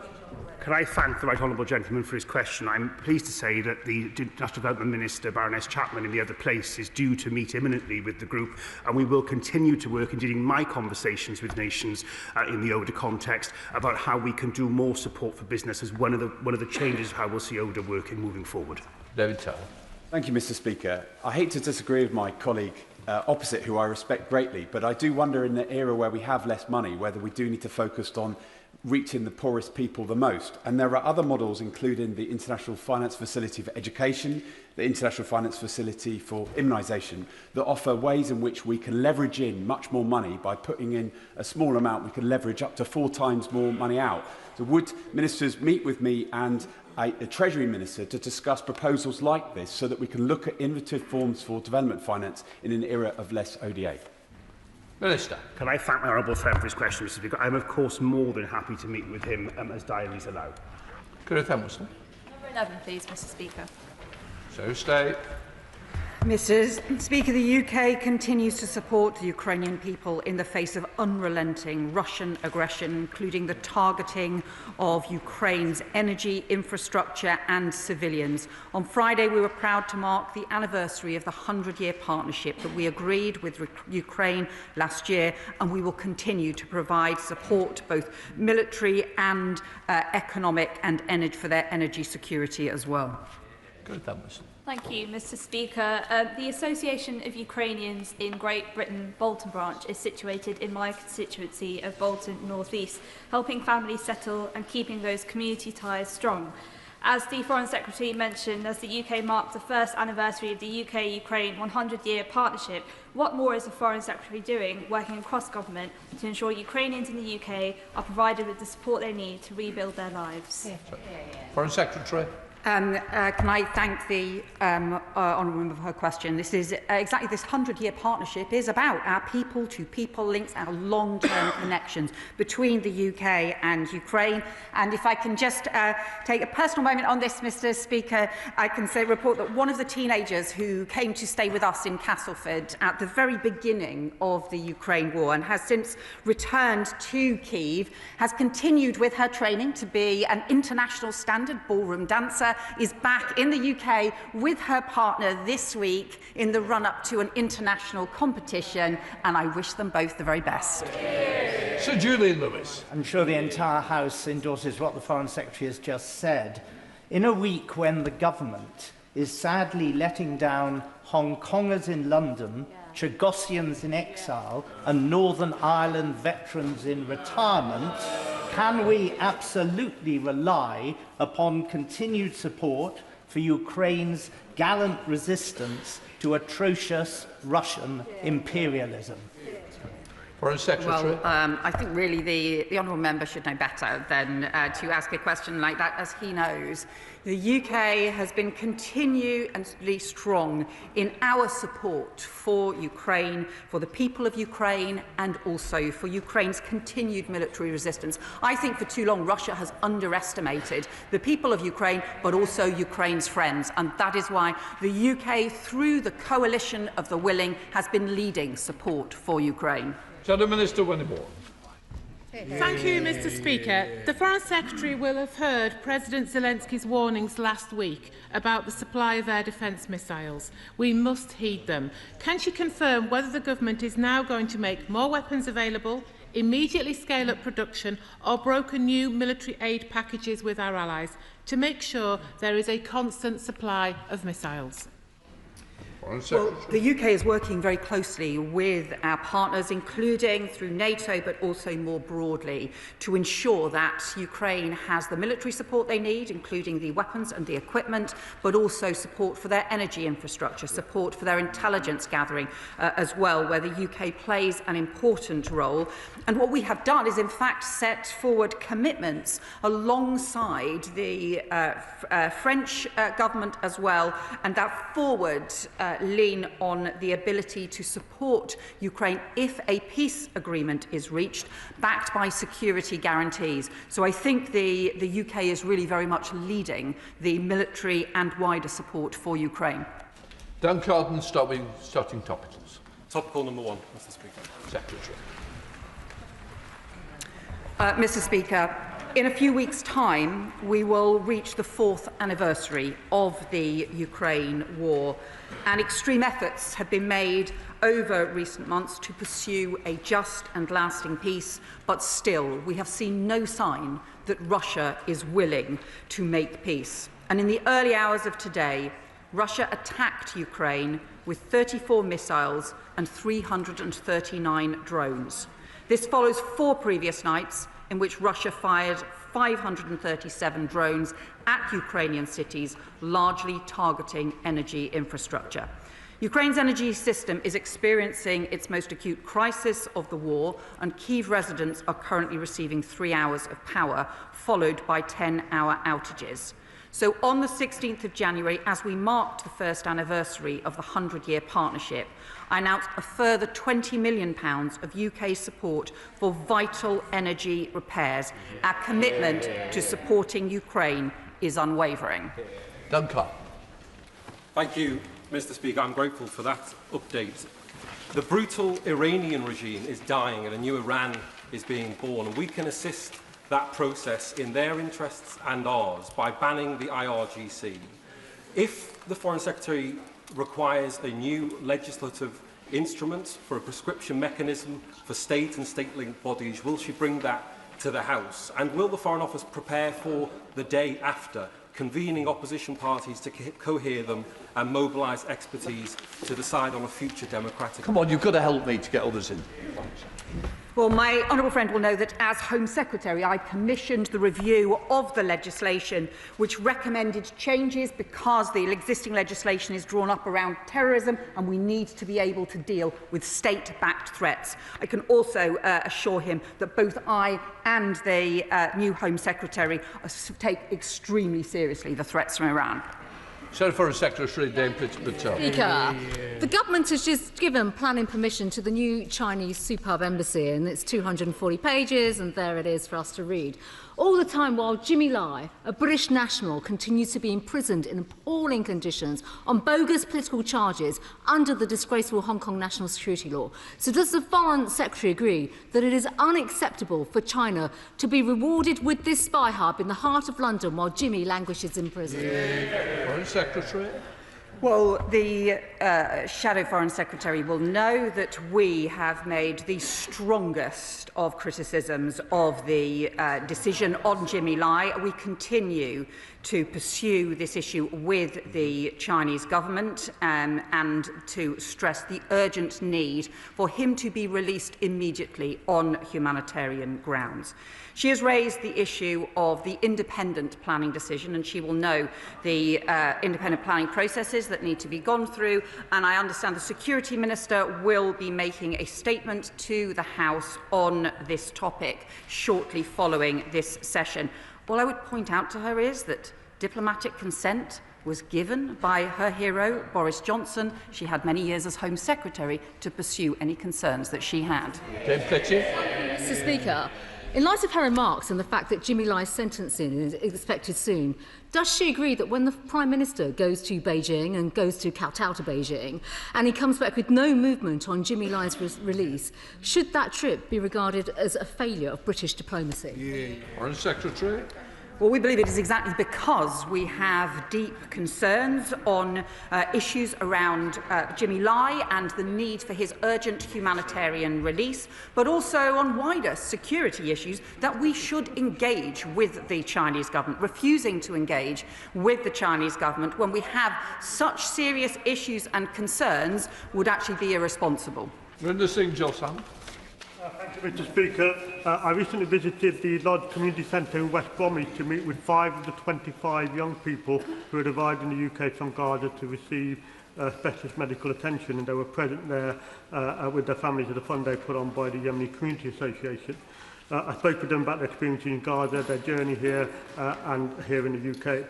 Can I thank the right honourable gentleman for his question? I'm pleased to say that the International Development Minister, Baroness Chapman, in the other place, is due to meet imminently with the group, and we will continue to work, indeed in my conversations with nations in the ODA context, about how we can do more support for business as one of the changes of how we'll see ODA working moving forward.
David Tell.
Thank you, Mr. Speaker. I hate to disagree with my colleague opposite, who I respect greatly, but I do wonder, in the era where we have less money, whether we do need to focus on reaching the poorest people the most. And there are other models, including the International Finance Facility for Education, the International Finance Facility for Immunisation, that offer ways in which we can leverage in much more money. By putting in a small amount, we can leverage up to 4 times more money out. So would ministers meet with me and a Treasury Minister to discuss proposals like this, so that we can look at innovative forms for development finance in an era of less ODA?
Minister. Can I thank my honourable friend for his question, Mr. Speaker? I am, of course, more than happy to meet with him as diaries allow.
Number 11,
please, Mr. Speaker.
So stay.
Mr. Speaker, the UK continues to support the Ukrainian people in the face of unrelenting Russian aggression, including the targeting of Ukraine's energy, infrastructure and civilians. On Friday, we were proud to mark the anniversary of the 100-year partnership that we agreed with Ukraine last year, and we will continue to provide support, both military and economic, and for their energy security as well.
Thank you, Mr. Speaker. The Association of Ukrainians in Great Britain, Bolton branch, is situated in my constituency of Bolton North East, helping families settle and keeping those community ties strong. As the Foreign Secretary mentioned, as the UK marked the first anniversary of the UK-Ukraine 100-year partnership, what more is the Foreign Secretary doing, working across government, to ensure Ukrainians in the UK are provided with the support they need to rebuild their lives?
Foreign Secretary.
Can I thank the honourable member for her question? This is exactly this 100-year partnership is about our people-to-people links, our long-term connections between the UK and Ukraine. And if I can just take a personal moment on this, Mr. Speaker, I can report that one of the teenagers who came to stay with us in Castleford at the very beginning of the Ukraine war and has since returned to Kyiv has continued with her training to be an international standard ballroom dancer, is back in the UK with her partner this week in the run-up to an international competition, and I wish them both the very best.
Sir Julian Lewis.
I'm sure the entire House endorses what the Foreign Secretary has just said. In a week when the government is sadly letting down Hong Kongers in London, Chagosians in exile, and Northern Ireland veterans in retirement, can we absolutely rely upon continued support for Ukraine's gallant resistance to atrocious Russian imperialism?
Foreign Secretary.
Well, I think really the honourable member should know better than to ask a question like that, as he knows. The UK has been continually strong in our support for Ukraine, for the people of Ukraine, and also for Ukraine's continued military resistance. I think for too long Russia has underestimated the people of Ukraine, but also Ukraine's friends, and that is why the UK, through the coalition of the willing, has been leading support for Ukraine.
Shadow Minister Winniborn.
Thank you, Mr. Speaker. The Foreign Secretary will have heard President Zelensky's warnings last week about the supply of air defence missiles. We must heed them. Can she confirm whether the government is now going to make more weapons available, immediately scale up production, or broker new military aid packages with our allies to make sure there is a constant supply of missiles?
Well, the UK is working very closely with our partners, including through NATO, but also more broadly, to ensure that Ukraine has the military support they need, including the weapons and the equipment, but also support for their energy infrastructure, support for their intelligence gathering as well, where the UK plays an important role. And what we have done is, in fact, set forward commitments alongside the French government as well, and that forward lean on the ability to support Ukraine if a peace agreement is reached, backed by security guarantees. So I think the UK is really very much leading the military and wider support for Ukraine.
Dan Carden, starting topicals.
Topical number 1, Mr. Speaker.
Secretary.
Mr. Speaker, in a few weeks' time, we will reach the 4th anniversary of the Ukraine war, and extreme efforts have been made over recent months to pursue a just and lasting peace, but still we have seen no sign that Russia is willing to make peace. And in the early hours of today, Russia attacked Ukraine with 34 missiles and 339 drones. This follows 4 previous nights in which Russia fired 537 drones at Ukrainian cities, largely targeting energy infrastructure. Ukraine's energy system is experiencing its most acute crisis of the war, and Kyiv residents are currently receiving 3 hours of power, followed by 10-hour outages. So on the 16th of January, as we marked the first anniversary of the 100-year partnership, I announced a further £20 million of UK support for vital energy repairs. Our commitment to supporting Ukraine is unwavering.
Duncan.
Thank you, Mr. Speaker. I'm grateful for that update. The brutal Iranian regime is dying and a new Iran is being born, and we can assist that process in their interests and ours by banning the IRGC. If the Foreign Secretary requires a new legislative instrument for a prescription mechanism for state and state-linked bodies, will she bring that to the House? And will the Foreign Office prepare for the day after, convening opposition parties to cohere them and mobilise expertise to decide on a future democratic...
Come on, you've got to help me to get others in.
Well, my honourable friend will know that as Home Secretary, I commissioned the review of the legislation which recommended changes because the existing legislation is drawn up around terrorism and we need to be able to deal with state-backed threats. I can also assure him that both I and the new Home Secretary take extremely seriously the threats from Iran.
Foreign Secretary Dame Patel.
Speaker, the government has just given planning permission to the new Chinese superb embassy, and it's 240 pages, and there it is for us to read. All the time while Jimmy Lai, a British national, continues to be imprisoned in appalling conditions on bogus political charges under the disgraceful Hong Kong national security law. So does the Foreign Secretary agree that it is unacceptable for China to be rewarded with this spy hub in the heart of London while Jimmy languishes in prison?
Foreign Secretary.
Well, the Shadow Foreign Secretary will know that we have made the strongest of criticisms of the decision on Jimmy Lai. We continue to pursue this issue with the Chinese government and to stress the urgent need for him to be released immediately on humanitarian grounds. She has raised the issue of the independent planning decision, and she will know the independent planning processes that need to be gone through, and I understand the Security Minister will be making a statement to the House on this topic shortly following this session. All I would point out to her is that diplomatic consent was given by her hero, Boris Johnson. She had many years as Home Secretary to pursue any concerns that she had.
Mr. Speaker, in light of her remarks and the fact that Jimmy Lai's sentencing is expected soon, does she agree that when the Prime Minister goes to Beijing and goes to kowtow to Beijing and he comes back with no movement on Jimmy Lai's release, should that trip be regarded as a failure of British diplomacy?
Foreign Secretary.
Well, we believe it is exactly because we have deep concerns on issues around Jimmy Lai and the need for his urgent humanitarian release, but also on wider security issues that we should engage with the Chinese government. Refusing to engage with the Chinese government when we have such serious issues and concerns would actually be irresponsible.
Rinder Singh Josam.
Thank you, Mr. Speaker. I recently visited the Lodge Community Centre in West Bromwich to meet with 5 of the 25 young people who had arrived in the UK from Gaza to receive specialist medical attention, and they were present there with their families at a fund day put on by the Yemeni Community Association. I spoke with them about their experience in Gaza, their journey here and here in the UK.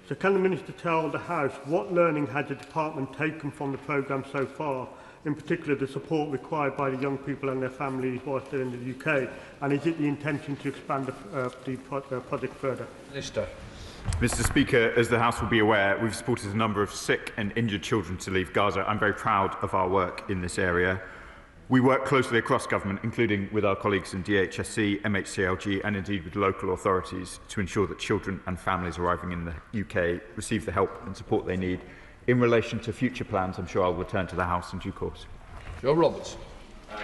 So can the Minister tell the House what learning has the Department taken from the programme so far, in particular the support required by the young people and their families whilst they're in the UK, and is it the intention to expand the project further?
Minister.
Mr. Speaker, as the House will be aware, we've supported a number of sick and injured children to leave Gaza. I'm very proud of our work in this area. We work closely across government, including with our colleagues in DHSC, MHCLG and indeed with local authorities, to ensure that children and families arriving in the UK receive the help and support they need. In relation to future plans, I'm sure I'll return to the House in due course.
Joe Roberts.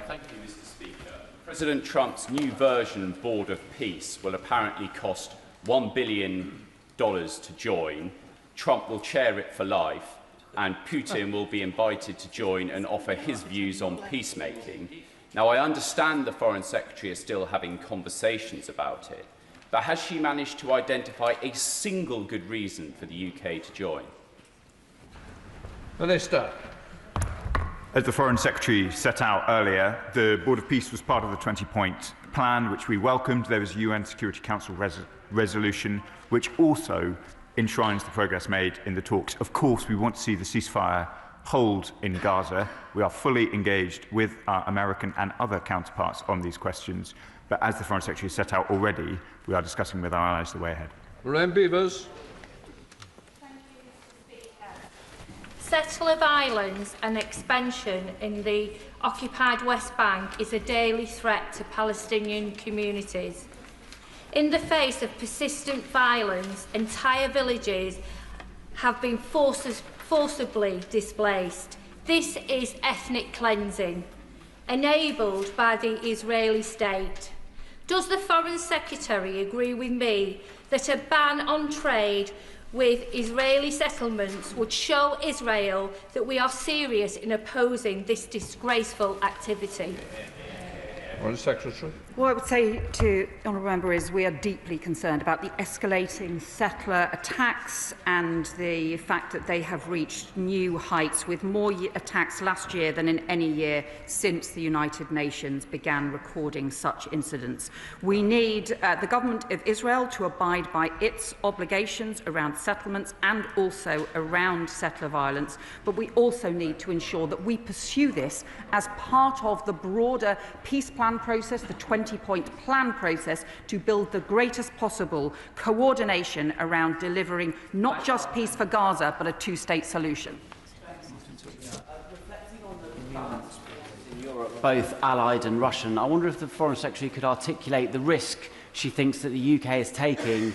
Thank you, Mr. Speaker. President Trump's new version Board of Peace will apparently cost $1 billion to join. Trump will chair it for life, and Putin will be invited to join and offer his views on peacemaking. Now, I understand the Foreign Secretary is still having conversations about it, but has she managed to identify a single good reason for the UK to join?
Minister.
As the Foreign Secretary set out earlier, the Board of Peace was part of the 20-point plan, which we welcomed. There was a UN Security Council resolution, which also enshrines the progress made in the talks. Of course, we want to see the ceasefire hold in Gaza. We are fully engaged with our American and other counterparts on these questions. But as the Foreign Secretary set out already, we are discussing with our allies the way ahead.
Lorraine Beavers.
Settler violence and expansion in the occupied West Bank is a daily threat to Palestinian communities. In the face of persistent violence, entire villages have been forcibly displaced. This is ethnic cleansing, enabled by the Israeli state. Does the Foreign Secretary agree with me that a ban on trade with Israeli settlements would show Israel that we are serious in opposing this disgraceful activity?
Foreign Secretary.
What I would say to the Honourable Member is we are deeply concerned about the escalating settler attacks and the fact that they have reached new heights, with more attacks last year than in any year since the United Nations began recording such incidents. We need the Government of Israel to abide by its obligations around settlements and also around settler violence, but we also need to ensure that we pursue this as part of the broader peace plan process, the 20-point plan process, to build the greatest possible coordination around delivering not just peace for Gaza, but a two-state solution.
Both Allied and Russian, I wonder if the Foreign Secretary could articulate the risk she thinks that the UK is taking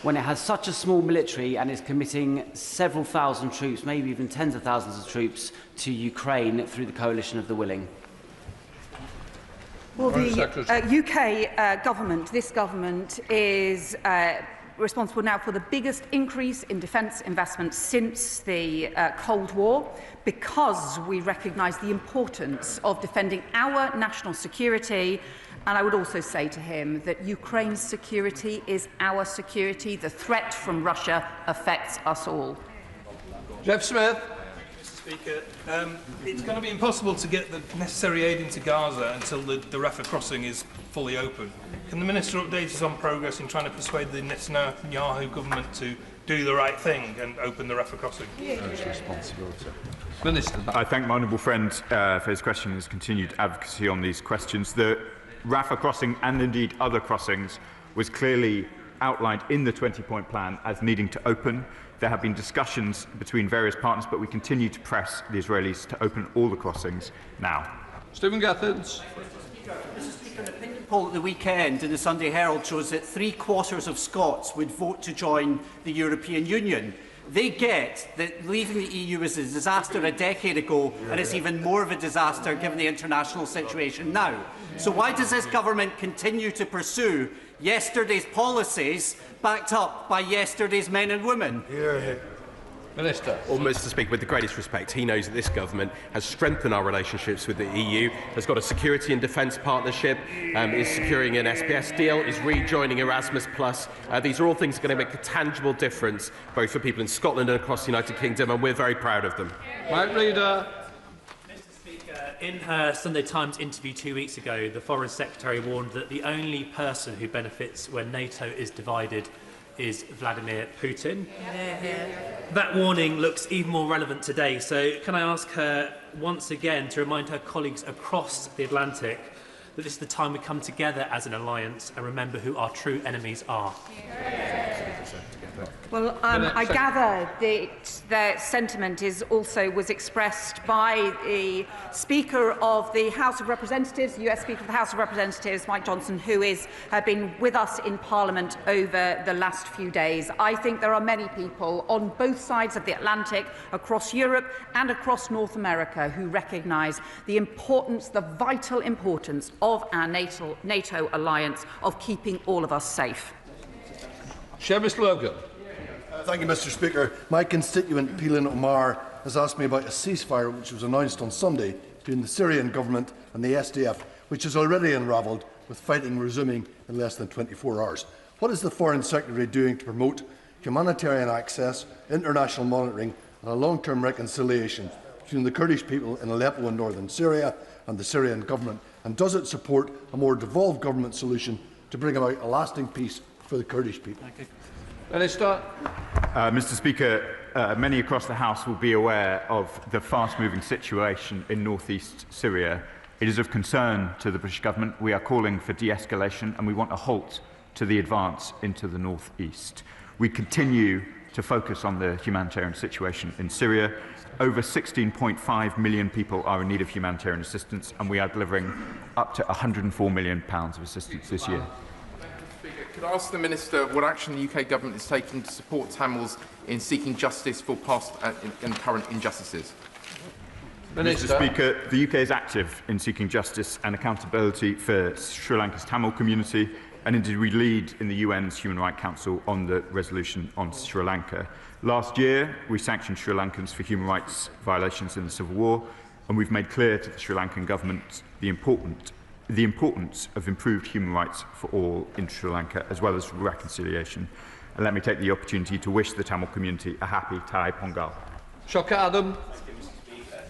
when it has such a small military and is committing several thousand troops, maybe even tens of thousands of troops, to Ukraine through the coalition of the willing.
Well, the UK government, this government, is responsible now for the biggest increase in defence investment since the Cold War, because we recognise the importance of defending our national security. And I would also say to him that Ukraine's security is our security. The threat from Russia affects us all.
Jeff Smith.
Speaker, it's going to be impossible to get the necessary aid into Gaza until the Rafah crossing is fully open. Can the Minister update us on progress in trying to persuade the Netanyahu government to do the right thing and open the Rafah crossing?
Minister. I thank my honourable friend for his question and his continued advocacy on these questions. The Rafah crossing, and indeed other crossings, was clearly outlined in the 20-point plan as needing to open. There have been discussions between various partners, but we continue to press the Israelis to open all the crossings now.
Stephen Gathins.
Mr. Speaker, an opinion poll at the weekend in the Sunday Herald shows that 3/4 of Scots would vote to join the European Union. They get that leaving the EU was a disaster a decade ago, and it's even more of a disaster given the international situation now. So why does this government continue to pursue yesterday's policies backed up by yesterday's men and women?
Minister. Well, Mr. Speaker, with the greatest respect, he knows that this government has strengthened our relationships with the EU, has got a security and defence partnership, is securing an SPS deal, is rejoining Erasmus+. These are all things that are going to make a tangible difference, both for people in Scotland and across the United Kingdom, and we're very proud of them.
Mike Reader.
In her Sunday Times interview 2 weeks ago, the Foreign Secretary warned that the only person who benefits when NATO is divided is Vladimir Putin. That warning looks even more relevant today, so can I ask her once again to remind her colleagues across the Atlantic that this is the time we come together as an alliance and remember who our true enemies are?
Well, I gather that their sentiment was expressed by the Speaker of the House of Representatives, the US Speaker of the House of Representatives, Mike Johnson, who has been with us in Parliament over the last few days. I think there are many people on both sides of the Atlantic, across Europe and across North America, who recognise the importance, the vital importance of our NATO alliance, of keeping all of us safe.
Seamus Logan.
Thank you, Mr. Speaker. My constituent, Peelin Omar, has asked me about a ceasefire which was announced on Sunday between the Syrian government and the SDF, which has already unravelled, with fighting resuming in less than 24 hours. What is the Foreign Secretary doing to promote humanitarian access, international monitoring and a long-term reconciliation between the Kurdish people in Aleppo and northern Syria and the Syrian government? And does it support a more devolved government solution to bring about a lasting peace for the Kurdish people?
Minister.
Mr. Speaker, many across the House will be aware of the fast-moving situation in north-east Syria. It is of concern to the British Government. We are calling for de-escalation and we want a halt to the advance into the north-east. We continue to focus on the humanitarian situation in Syria. Over 16.5 million people are in need of humanitarian assistance, and we are delivering up to £104 million of assistance this year.
Could I ask the Minister what action the UK Government is taking to support Tamils in seeking justice for past and current injustices?
Mr. Speaker, the UK is active in seeking justice and accountability for Sri Lanka's Tamil community, and indeed we lead in the UN's Human Rights Council on the resolution on Sri Lanka. Last year, we sanctioned Sri Lankans for human rights violations in the civil war, and we've made clear to the Sri Lankan government the importance the importance of improved human rights for all in Sri Lanka, as well as reconciliation. And let me take the opportunity to wish the Tamil community a happy Thai Pongal.
Shocker Adam.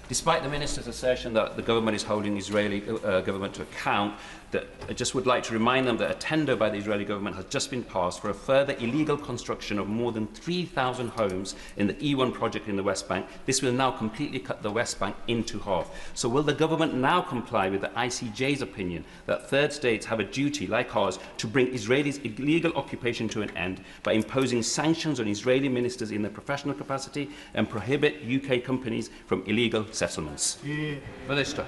Despite the Minister's assertion that the government is holding the Israeli government to account, I just would like to remind them that a tender by the Israeli government has just been passed for a further illegal construction of more than 3,000 homes in the E1 project in the West Bank. This will now completely cut the West Bank into half. So will the government now comply with the ICJ's opinion that third states have a duty, like ours, to bring Israelis' illegal occupation to an end by imposing sanctions on Israeli ministers in their professional capacity and prohibit UK companies from illegal settlements?
Minister.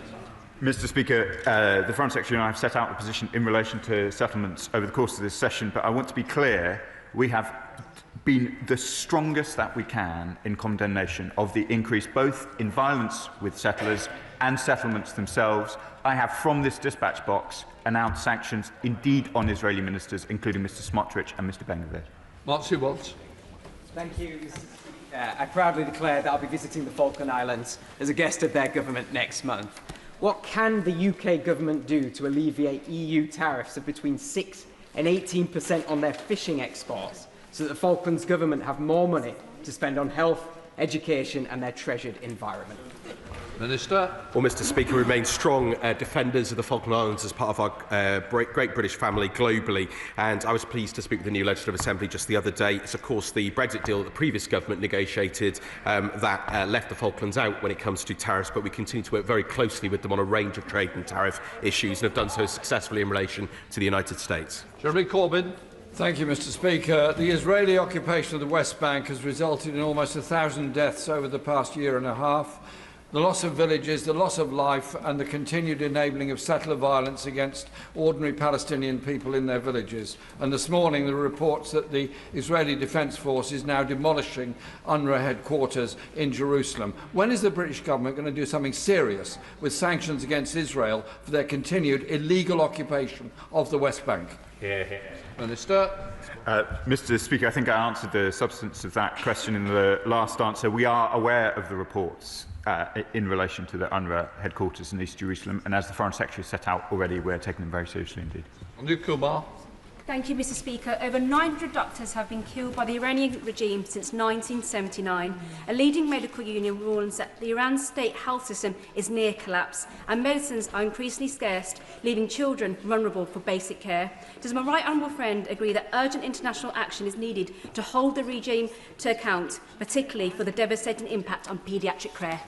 Mr. Speaker, the Foreign Secretary and I have set out the position in relation to settlements over the course of this session, but I want to be clear, we have been the strongest that we can in condemnation of the increase both in violence with settlers and settlements themselves. I have, from this dispatch box, announced sanctions indeed on Israeli ministers, including Mr. Smotrich and Mr. Ben-Gvir.
Marcy Watts.
Thank you, Mr. Speaker. I proudly declare that I'll be visiting the Falkland Islands as a guest of their government next month. What can the UK government do to alleviate EU tariffs of between 6 and 18% on their fishing exports so that the Falklands government have more money to spend on health, education and their treasured environment?
Minister.
Well, Mr. Speaker, we remain strong defenders of the Falkland Islands as part of our great British family globally, and I was pleased to speak with the new Legislative Assembly just the other day. It's of course the Brexit deal that the previous government negotiated that left the Falklands out when it comes to tariffs, but we continue to work very closely with them on a range of trade and tariff issues and have done so successfully in relation to the United States.
Jeremy Corbyn.
Thank you, Mr. Speaker. The Israeli occupation of the West Bank has resulted in almost 1,000 deaths over the past year and a half. The loss of villages, the loss of life and the continued enabling of settler violence against ordinary Palestinian people in their villages. And this morning there are reports that the Israeli Defence Force is now demolishing UNRWA headquarters in Jerusalem. When is the British government going to do something serious with sanctions against Israel for their continued illegal occupation of the West Bank?
Minister.
Mr. Speaker, I think I answered the substance of that question in the last answer. We are aware of the reports in relation to the UNRWA headquarters in East Jerusalem, and as the Foreign Secretary set out already, we're taking them very seriously indeed.
Thank you, Mr. Speaker. Over 900 doctors have been killed by the Iranian regime since 1979. A leading medical union warns that the Iran state health system is near collapse and medicines are increasingly scarce, leaving children vulnerable for basic care. Does my right honourable friend agree that urgent international action is needed to hold the regime to account, particularly for the devastating impact on paediatric care?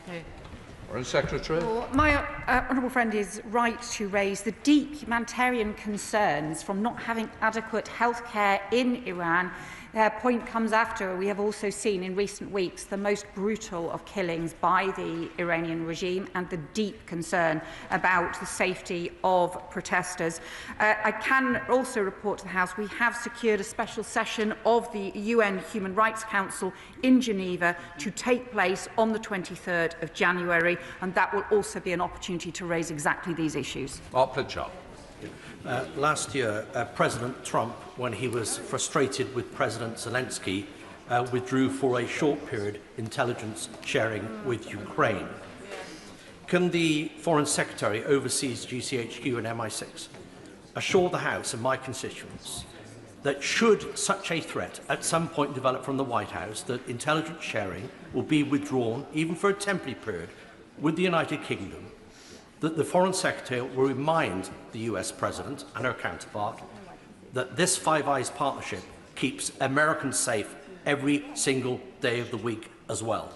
Foreign Secretary.
Well, my honourable friend is right to raise the deep humanitarian concerns from not having adequate health care in Iran. Their point comes after we have also seen in recent weeks the most brutal of killings by the Iranian regime and the deep concern about the safety of protesters. I can also report to the House we have secured a special session of the UN Human Rights Council in Geneva to take place on the 23rd of January, and that will also be an opportunity to raise exactly these issues.
Mark Pritchard.
Last year, President Trump, when he was frustrated with President Zelensky, withdrew for a short period intelligence sharing with Ukraine. Can the Foreign Secretary oversees GCHQ and MI6 assure the House and my constituents that should such a threat at some point develop from the White House, that intelligence sharing will be withdrawn, even for a temporary period, with the United Kingdom, that the Foreign Secretary will remind the US President and her counterpart that this Five Eyes partnership keeps Americans safe every single day of the week as well?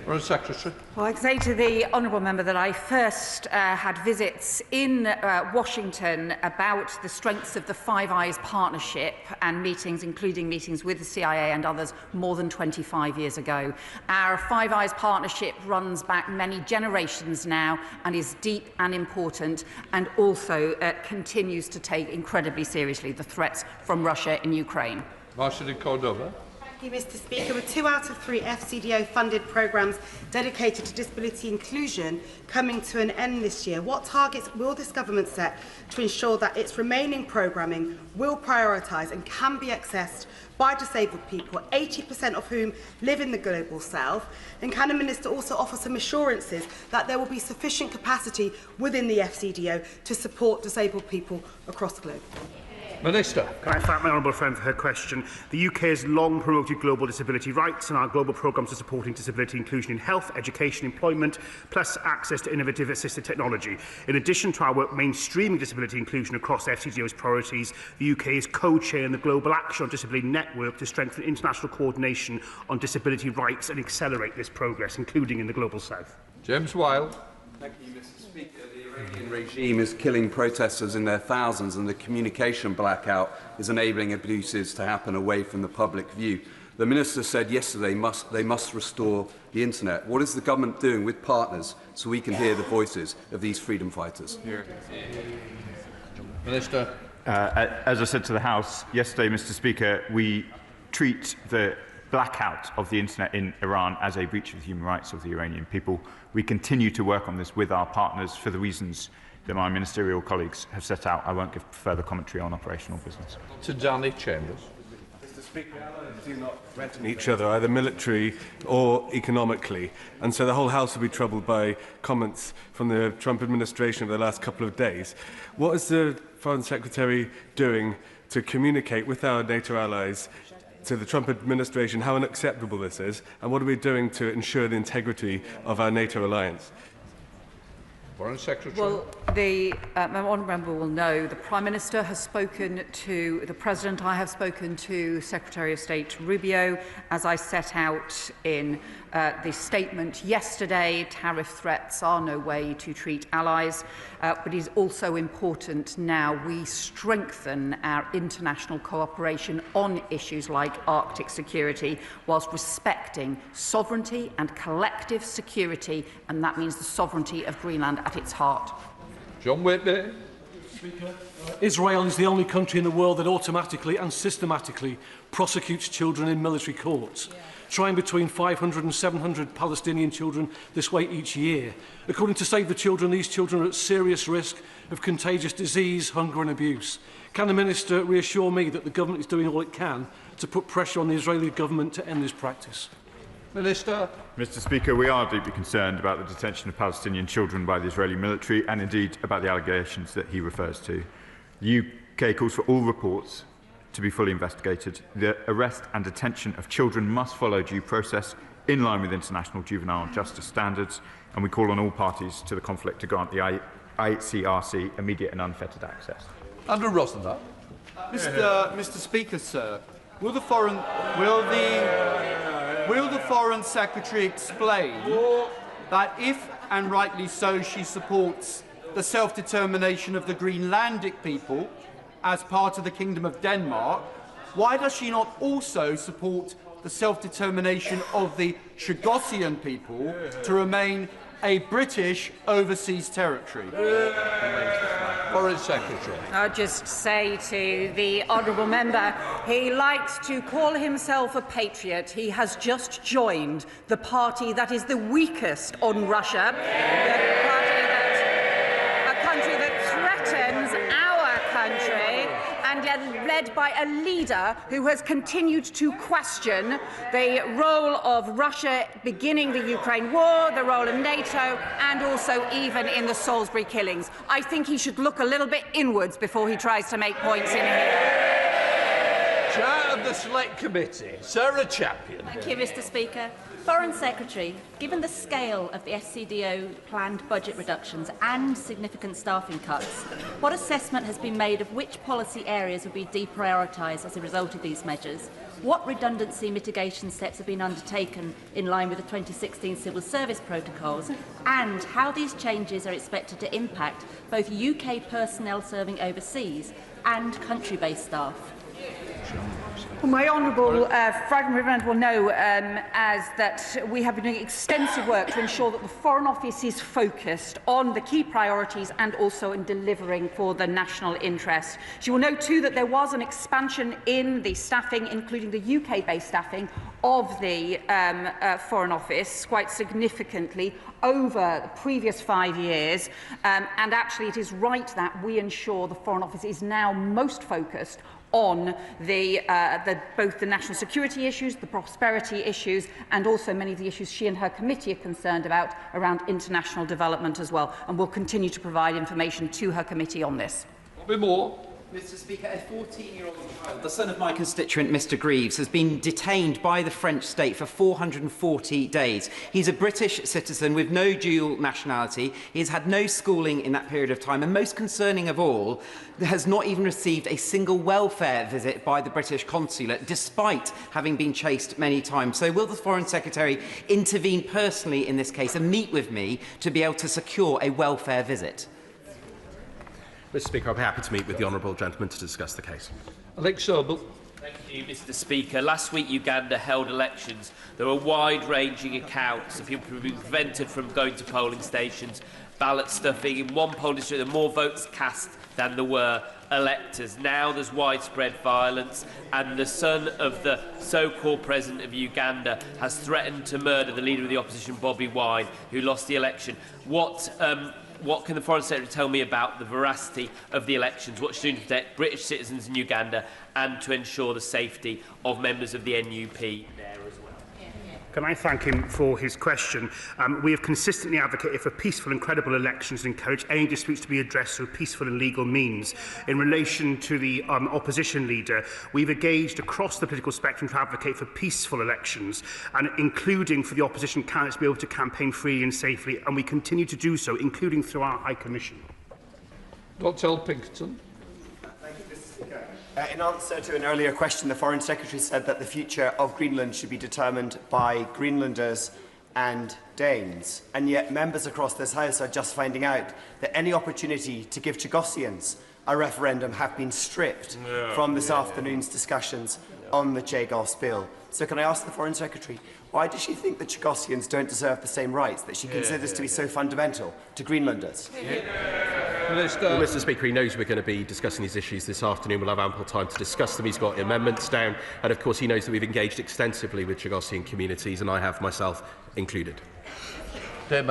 Foreign Secretary.
Well, I can say to the honourable member that I first had visits in Washington about the strengths of the Five Eyes partnership and meetings, including meetings with the CIA and others, more than 25 years ago. Our Five Eyes partnership runs back many generations now and is deep and important, and also continues to take incredibly seriously the threats from Russia in Ukraine.
Marshal de Cordova.
Thank you, Mr. Speaker. With 2 out of 3 FCDO-funded programmes dedicated to disability inclusion coming to an end this year, what targets will this government set to ensure that its remaining programming will prioritise and can be accessed by disabled people, 80% of whom live in the Global South? And can the Minister also offer some assurances that there will be sufficient capacity within the FCDO to support disabled people across the globe?
Minister.
Can I thank my honourable friend for her question? The UK has long promoted global disability rights, and our global programmes are supporting disability inclusion in health, education, employment, plus access to innovative assistive technology. In addition to our work mainstreaming disability inclusion across FCDO's priorities, the UK is co-chairing the Global Action on Disability Network to strengthen international coordination on disability rights and accelerate this progress, including in the Global South.
James Wilde.
Thank you, Mr. Speaker. The Iranian regime is killing protesters in their thousands, and the communication blackout is enabling abuses to happen away from the public view. The Minister said yesterday they must restore the internet. What is the government doing with partners so we can hear the voices of these freedom fighters?
Minister.
As I said to the House yesterday, Mr. Speaker, we treat the blackout of the internet in Iran as a breach of the human rights of the Iranian people. We continue to work on this with our partners for the reasons that my ministerial colleagues have set out. I won't give further commentary on operational business.
To Danny Chambers.
Mr. Speaker, allies do not threaten each other, either military or economically, and so the whole House will be troubled by comments from the Trump administration over the last couple of days. What is the Foreign Secretary doing to communicate with our NATO allies to the Trump administration how unacceptable this is, and what are we doing to ensure the integrity of our NATO alliance?
Foreign Secretary.
Well, the honourable member will know the Prime Minister has spoken to the President. I have spoken to Secretary of State Rubio. As I set out in the statement yesterday, tariff threats are no way to treat allies, but it is also important now we strengthen our international cooperation on issues like Arctic security, whilst respecting sovereignty and collective security, and that means the sovereignty of Greenland at its heart.
John Whitby.
Speaker, Israel is the only country in the world that automatically and systematically prosecutes children in military courts, trying between 500 and 700 Palestinian children this way each year. According to Save the Children, these children are at serious risk of contagious disease, hunger and abuse. Can the Minister reassure me that the government is doing all it can to put pressure on the Israeli government to end this practice?
Minister.
Mr. Speaker, we are deeply concerned about the detention of Palestinian children by the Israeli military, and indeed about the allegations that he refers to. The UK calls for all reports to be fully investigated. The arrest and detention of children must follow due process in line with international juvenile justice standards, and we call on all parties to the conflict to grant the ICRC immediate and unfettered access.
Andrew Rosenthal.
Mr. Speaker, sir, will the Foreign Secretary explain that if, and rightly so, she supports the self-determination of the Greenlandic people as part of the Kingdom of Denmark, why does she not also support the self-determination of the Chagosian people to remain a British overseas territory?
Foreign Secretary.
I'll just say to the honourable member, he likes to call himself a patriot. He has just joined the party that is the weakest on Russia, a country that threatens our country, and yet led by a leader who has continued to question the role of Russia beginning the Ukraine war, the role of NATO, and also even in the Salisbury killings. I think he should look a little bit inwards before he tries to make points in here.
Chair of the Select Committee, Sarah Champion.
Thank you, Mr. Speaker. Foreign Secretary, given the scale of the FCDO planned budget reductions and significant staffing cuts, what assessment has been made of which policy areas will be deprioritised as a result of these measures? What redundancy mitigation steps have been undertaken in line with the 2016 civil service protocols, and how these changes are expected to impact both UK personnel serving overseas and country-based staff?
Well, my honourable friend will know as that we have been doing extensive work to ensure that the Foreign Office is focused on the key priorities and also in delivering for the national interest. She will know too that there was an expansion in the staffing, including the UK-based staffing of the Foreign Office quite significantly over the previous 5 years, and actually it is right that we ensure the Foreign Office is now most focused on both the national security issues, the prosperity issues, and also many of the issues she and her committee are concerned about around international development as well, and will continue to provide information to her committee on this.
Bobby Moore.
Mr. Speaker, a 14-year-old child, the son of my constituent Mr Greaves, has been detained by the French state for 440 days. He's a British citizen with no dual nationality. He has had no schooling in that period of time, and most concerning of all, has not even received a single welfare visit by the British consulate, despite having been chased many times. So will the Foreign Secretary intervene personally in this case and meet with me to be able to secure a welfare visit?
Mr Speaker, I'll be happy to meet with the honourable gentleman to discuss the case.
Alex Sobel.
Thank you, Mr Speaker. Last week, Uganda held elections. There were wide-ranging accounts of people being prevented from going to polling stations, ballot stuffing. In one polling district, there were more votes cast than there were electors. Now there's widespread violence, and the son of the so-called president of Uganda has threatened to murder the leader of the opposition, Bobi Wine, who lost the election. What can the Foreign Secretary tell me about the veracity of the elections, what she's doing to protect British citizens in Uganda and to ensure the safety of members of the NUP there as well?
Can I thank him for his question? We have consistently advocated for peaceful and credible elections and encourage any disputes to be addressed through peaceful and legal means. In relation to the opposition leader, we've engaged across the political spectrum to advocate for peaceful elections, and including for the opposition candidates to be able to campaign freely and safely, and we continue to do so, including through our High Commission.
Dr. Pinkerton.
In answer to an earlier question, the Foreign Secretary said that the future of Greenland should be determined by Greenlanders and Danes. And yet members across this House are just finding out that any opportunity to give Chagosians a referendum have been stripped from this afternoon's discussions on the Chagos bill. So can I ask the Foreign Secretary, why does she think that Chagosians don't deserve the same rights that she considers to be so fundamental to Greenlanders?
Well, Mr Speaker, he knows we're going to be discussing these issues this afternoon. We'll have ample time to discuss them. He's got amendments down, and of course he knows that we've engaged extensively with Chagosian communities, and I have myself included.
Thank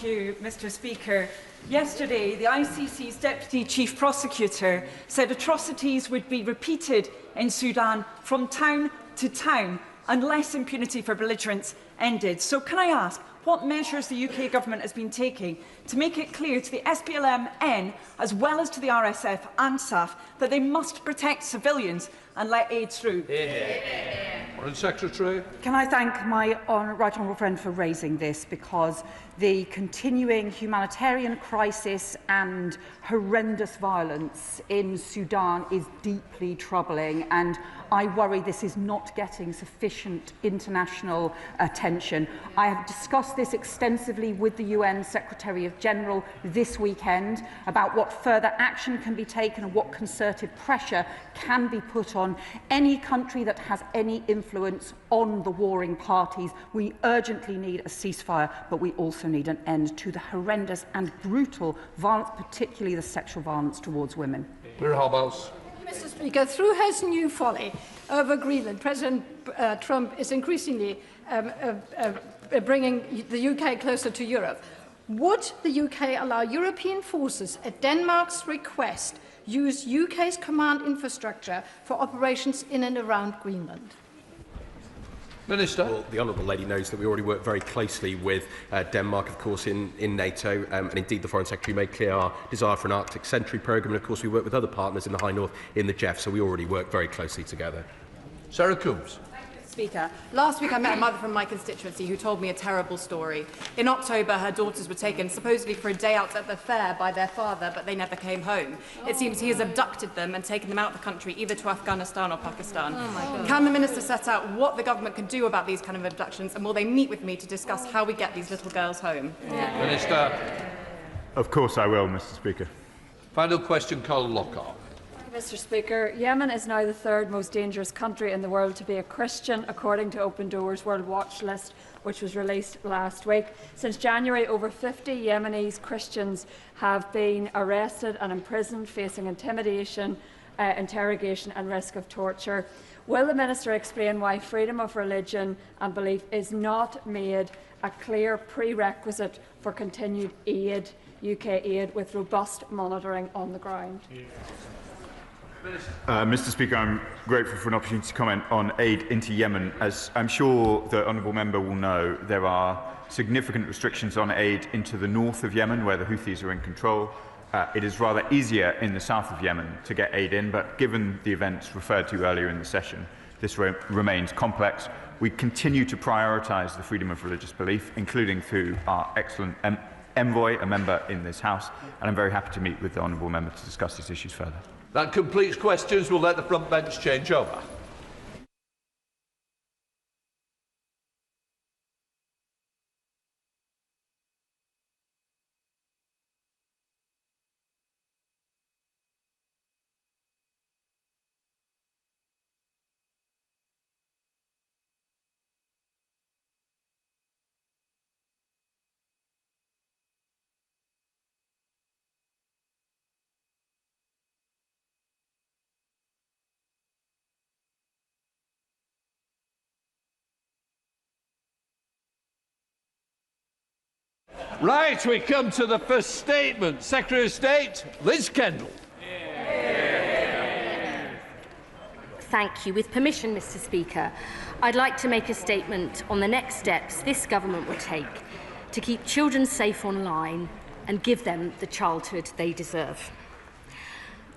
you, Mr Speaker. Yesterday, the ICC's Deputy Chief Prosecutor said atrocities would be repeated in Sudan from town to town unless impunity for belligerents ended. So can I ask, what measures the UK Government has been taking to make it clear to the SPLM-N, as well as to the RSF and SAF, that they must protect civilians and let aid through?
Foreign Secretary.
Can I thank my right honourable friend for raising this, because the continuing humanitarian crisis and horrendous violence in Sudan is deeply troubling, and I worry this is not getting sufficient international attention. I have discussed this extensively with the UN Secretary General this weekend about what further action can be taken and what concerted pressure can be put on any country that has any influence on the warring parties. We urgently need a ceasefire, but we also need an end to the horrendous and brutal violence, particularly the sexual violence towards women.
Mr Speaker, through his new folly over Greenland, President Trump is increasingly bringing the UK closer to Europe. Would the UK allow European forces, at Denmark's request, use UK's command infrastructure for operations in and around Greenland?
Minister. Well, the Honourable Lady knows that we already work very closely with Denmark, of course, in NATO, and indeed the Foreign Secretary made clear our desire for an Arctic Sentry programme, and of course we work with other partners in the High North, in the GEF, so we already work very closely together.
Sarah Coombs.
Speaker, last week I met a mother from my constituency who told me a terrible story. In October, her daughters were taken supposedly for a day out at the fair by their father, but they never came home. It seems he has abducted them and taken them out of the country, either to Afghanistan or Pakistan. Oh my God. Can the Minister set out what the government can do about these kind of abductions, and will they meet with me to discuss how we get these little girls home?
Minister.
Of course I will, Mr Speaker.
Final question, Colin Lockhart.
Mr. Speaker. Yemen is now the third most dangerous country in the world to be a Christian, according to Open Doors World Watch List, which was released last week. Since January, over 50 Yemenis Christians have been arrested and imprisoned, facing intimidation, interrogation and risk of torture. Will the Minister explain why freedom of religion and belief is not made a clear prerequisite for continued aid, UK aid, with robust monitoring on the ground?
Mr. Speaker, I'm grateful for an opportunity to comment on aid into Yemen. As I'm sure the honourable member will know, there are significant restrictions on aid into the north of Yemen, where the Houthis are in control. It is rather easier in the south of Yemen to get aid in, but given the events referred to earlier in the session, this remains complex. We continue to prioritise the freedom of religious belief, including through our excellent envoy, a member in this House, and I'm very happy to meet with the honourable member to discuss these issues further.
That completes questions. We'll let the front bench change over. Right, we come to the first statement. Secretary of State, Liz Kendall.
Thank you. With permission, Mr. Speaker, I'd like to make a statement on the next steps this government will take to keep children safe online and give them the childhood they deserve.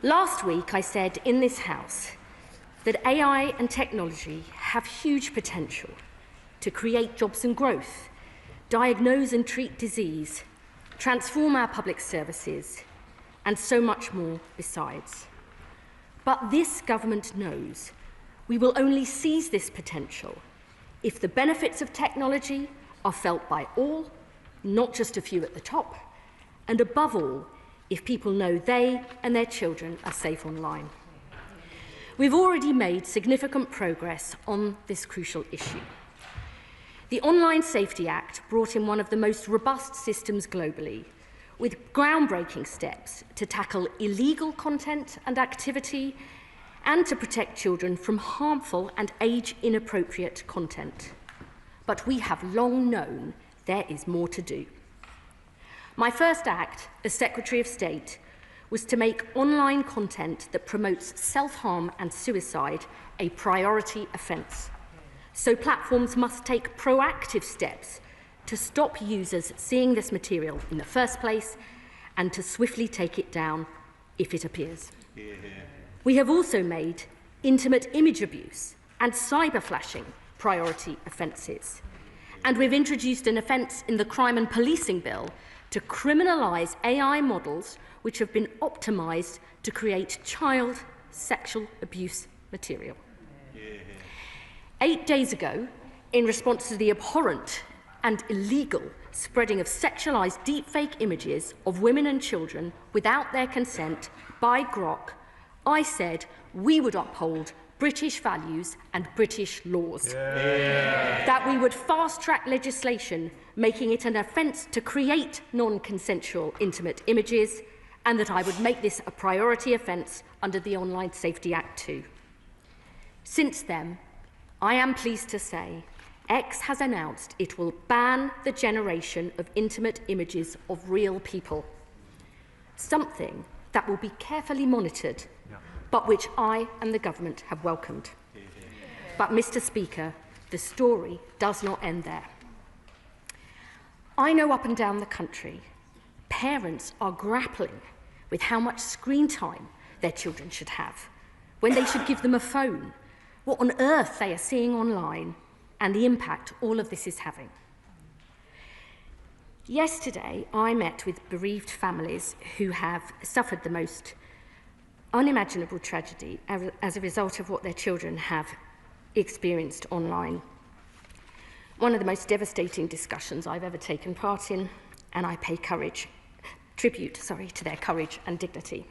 Last week, I said in this House that AI and technology have huge potential to create jobs and growth, diagnose and treat disease, transform our public services, and so much more besides. But this government knows we will only seize this potential if the benefits of technology are felt by all, not just a few at the top, and above all, if people know they and their children are safe online. We've already made significant progress on this crucial issue. The Online Safety Act brought in one of the most robust systems globally, with groundbreaking steps to tackle illegal content and activity and to protect children from harmful and age-inappropriate content. But we have long known there is more to do. My first act as Secretary of State was to make online content that promotes self-harm and suicide a priority offence. So platforms must take proactive steps to stop users seeing this material in the first place and to swiftly take it down if it appears. We have also made intimate image abuse and cyber flashing priority offences. And we've introduced an offence in the Crime and Policing Bill to criminalise AI models which have been optimised to create child sexual abuse material. 8 days ago, in response to the abhorrent and illegal spreading of sexualised deepfake images of women and children without their consent by Grok, I said we would uphold British values and British laws. That we would fast-track legislation making it an offence to create non-consensual intimate images, and that I would make this a priority offence under the Online Safety Act too. Since then, I am pleased to say X has announced it will ban the generation of intimate images of real people, something that will be carefully monitored, but which I and the government have welcomed. But, Mr. Speaker, the story does not end there. I know up and down the country, parents are grappling with how much screen time their children should have, when they should give them a phone, what on earth they are seeing online, and the impact all of this is having. Yesterday, I met with bereaved families who have suffered the most unimaginable tragedy as a result of what their children have experienced online. One of the most devastating discussions I've ever taken part in, and I pay tribute to their courage and dignity.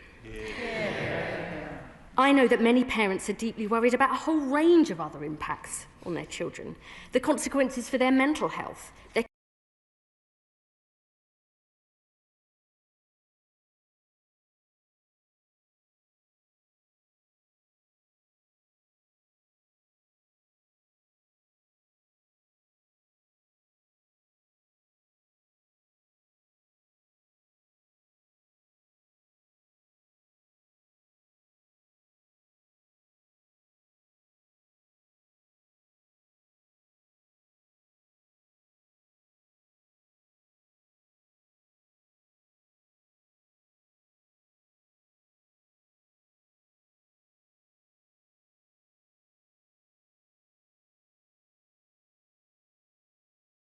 I know that many parents are deeply worried about a whole range of other impacts on their children. The consequences for their mental health, their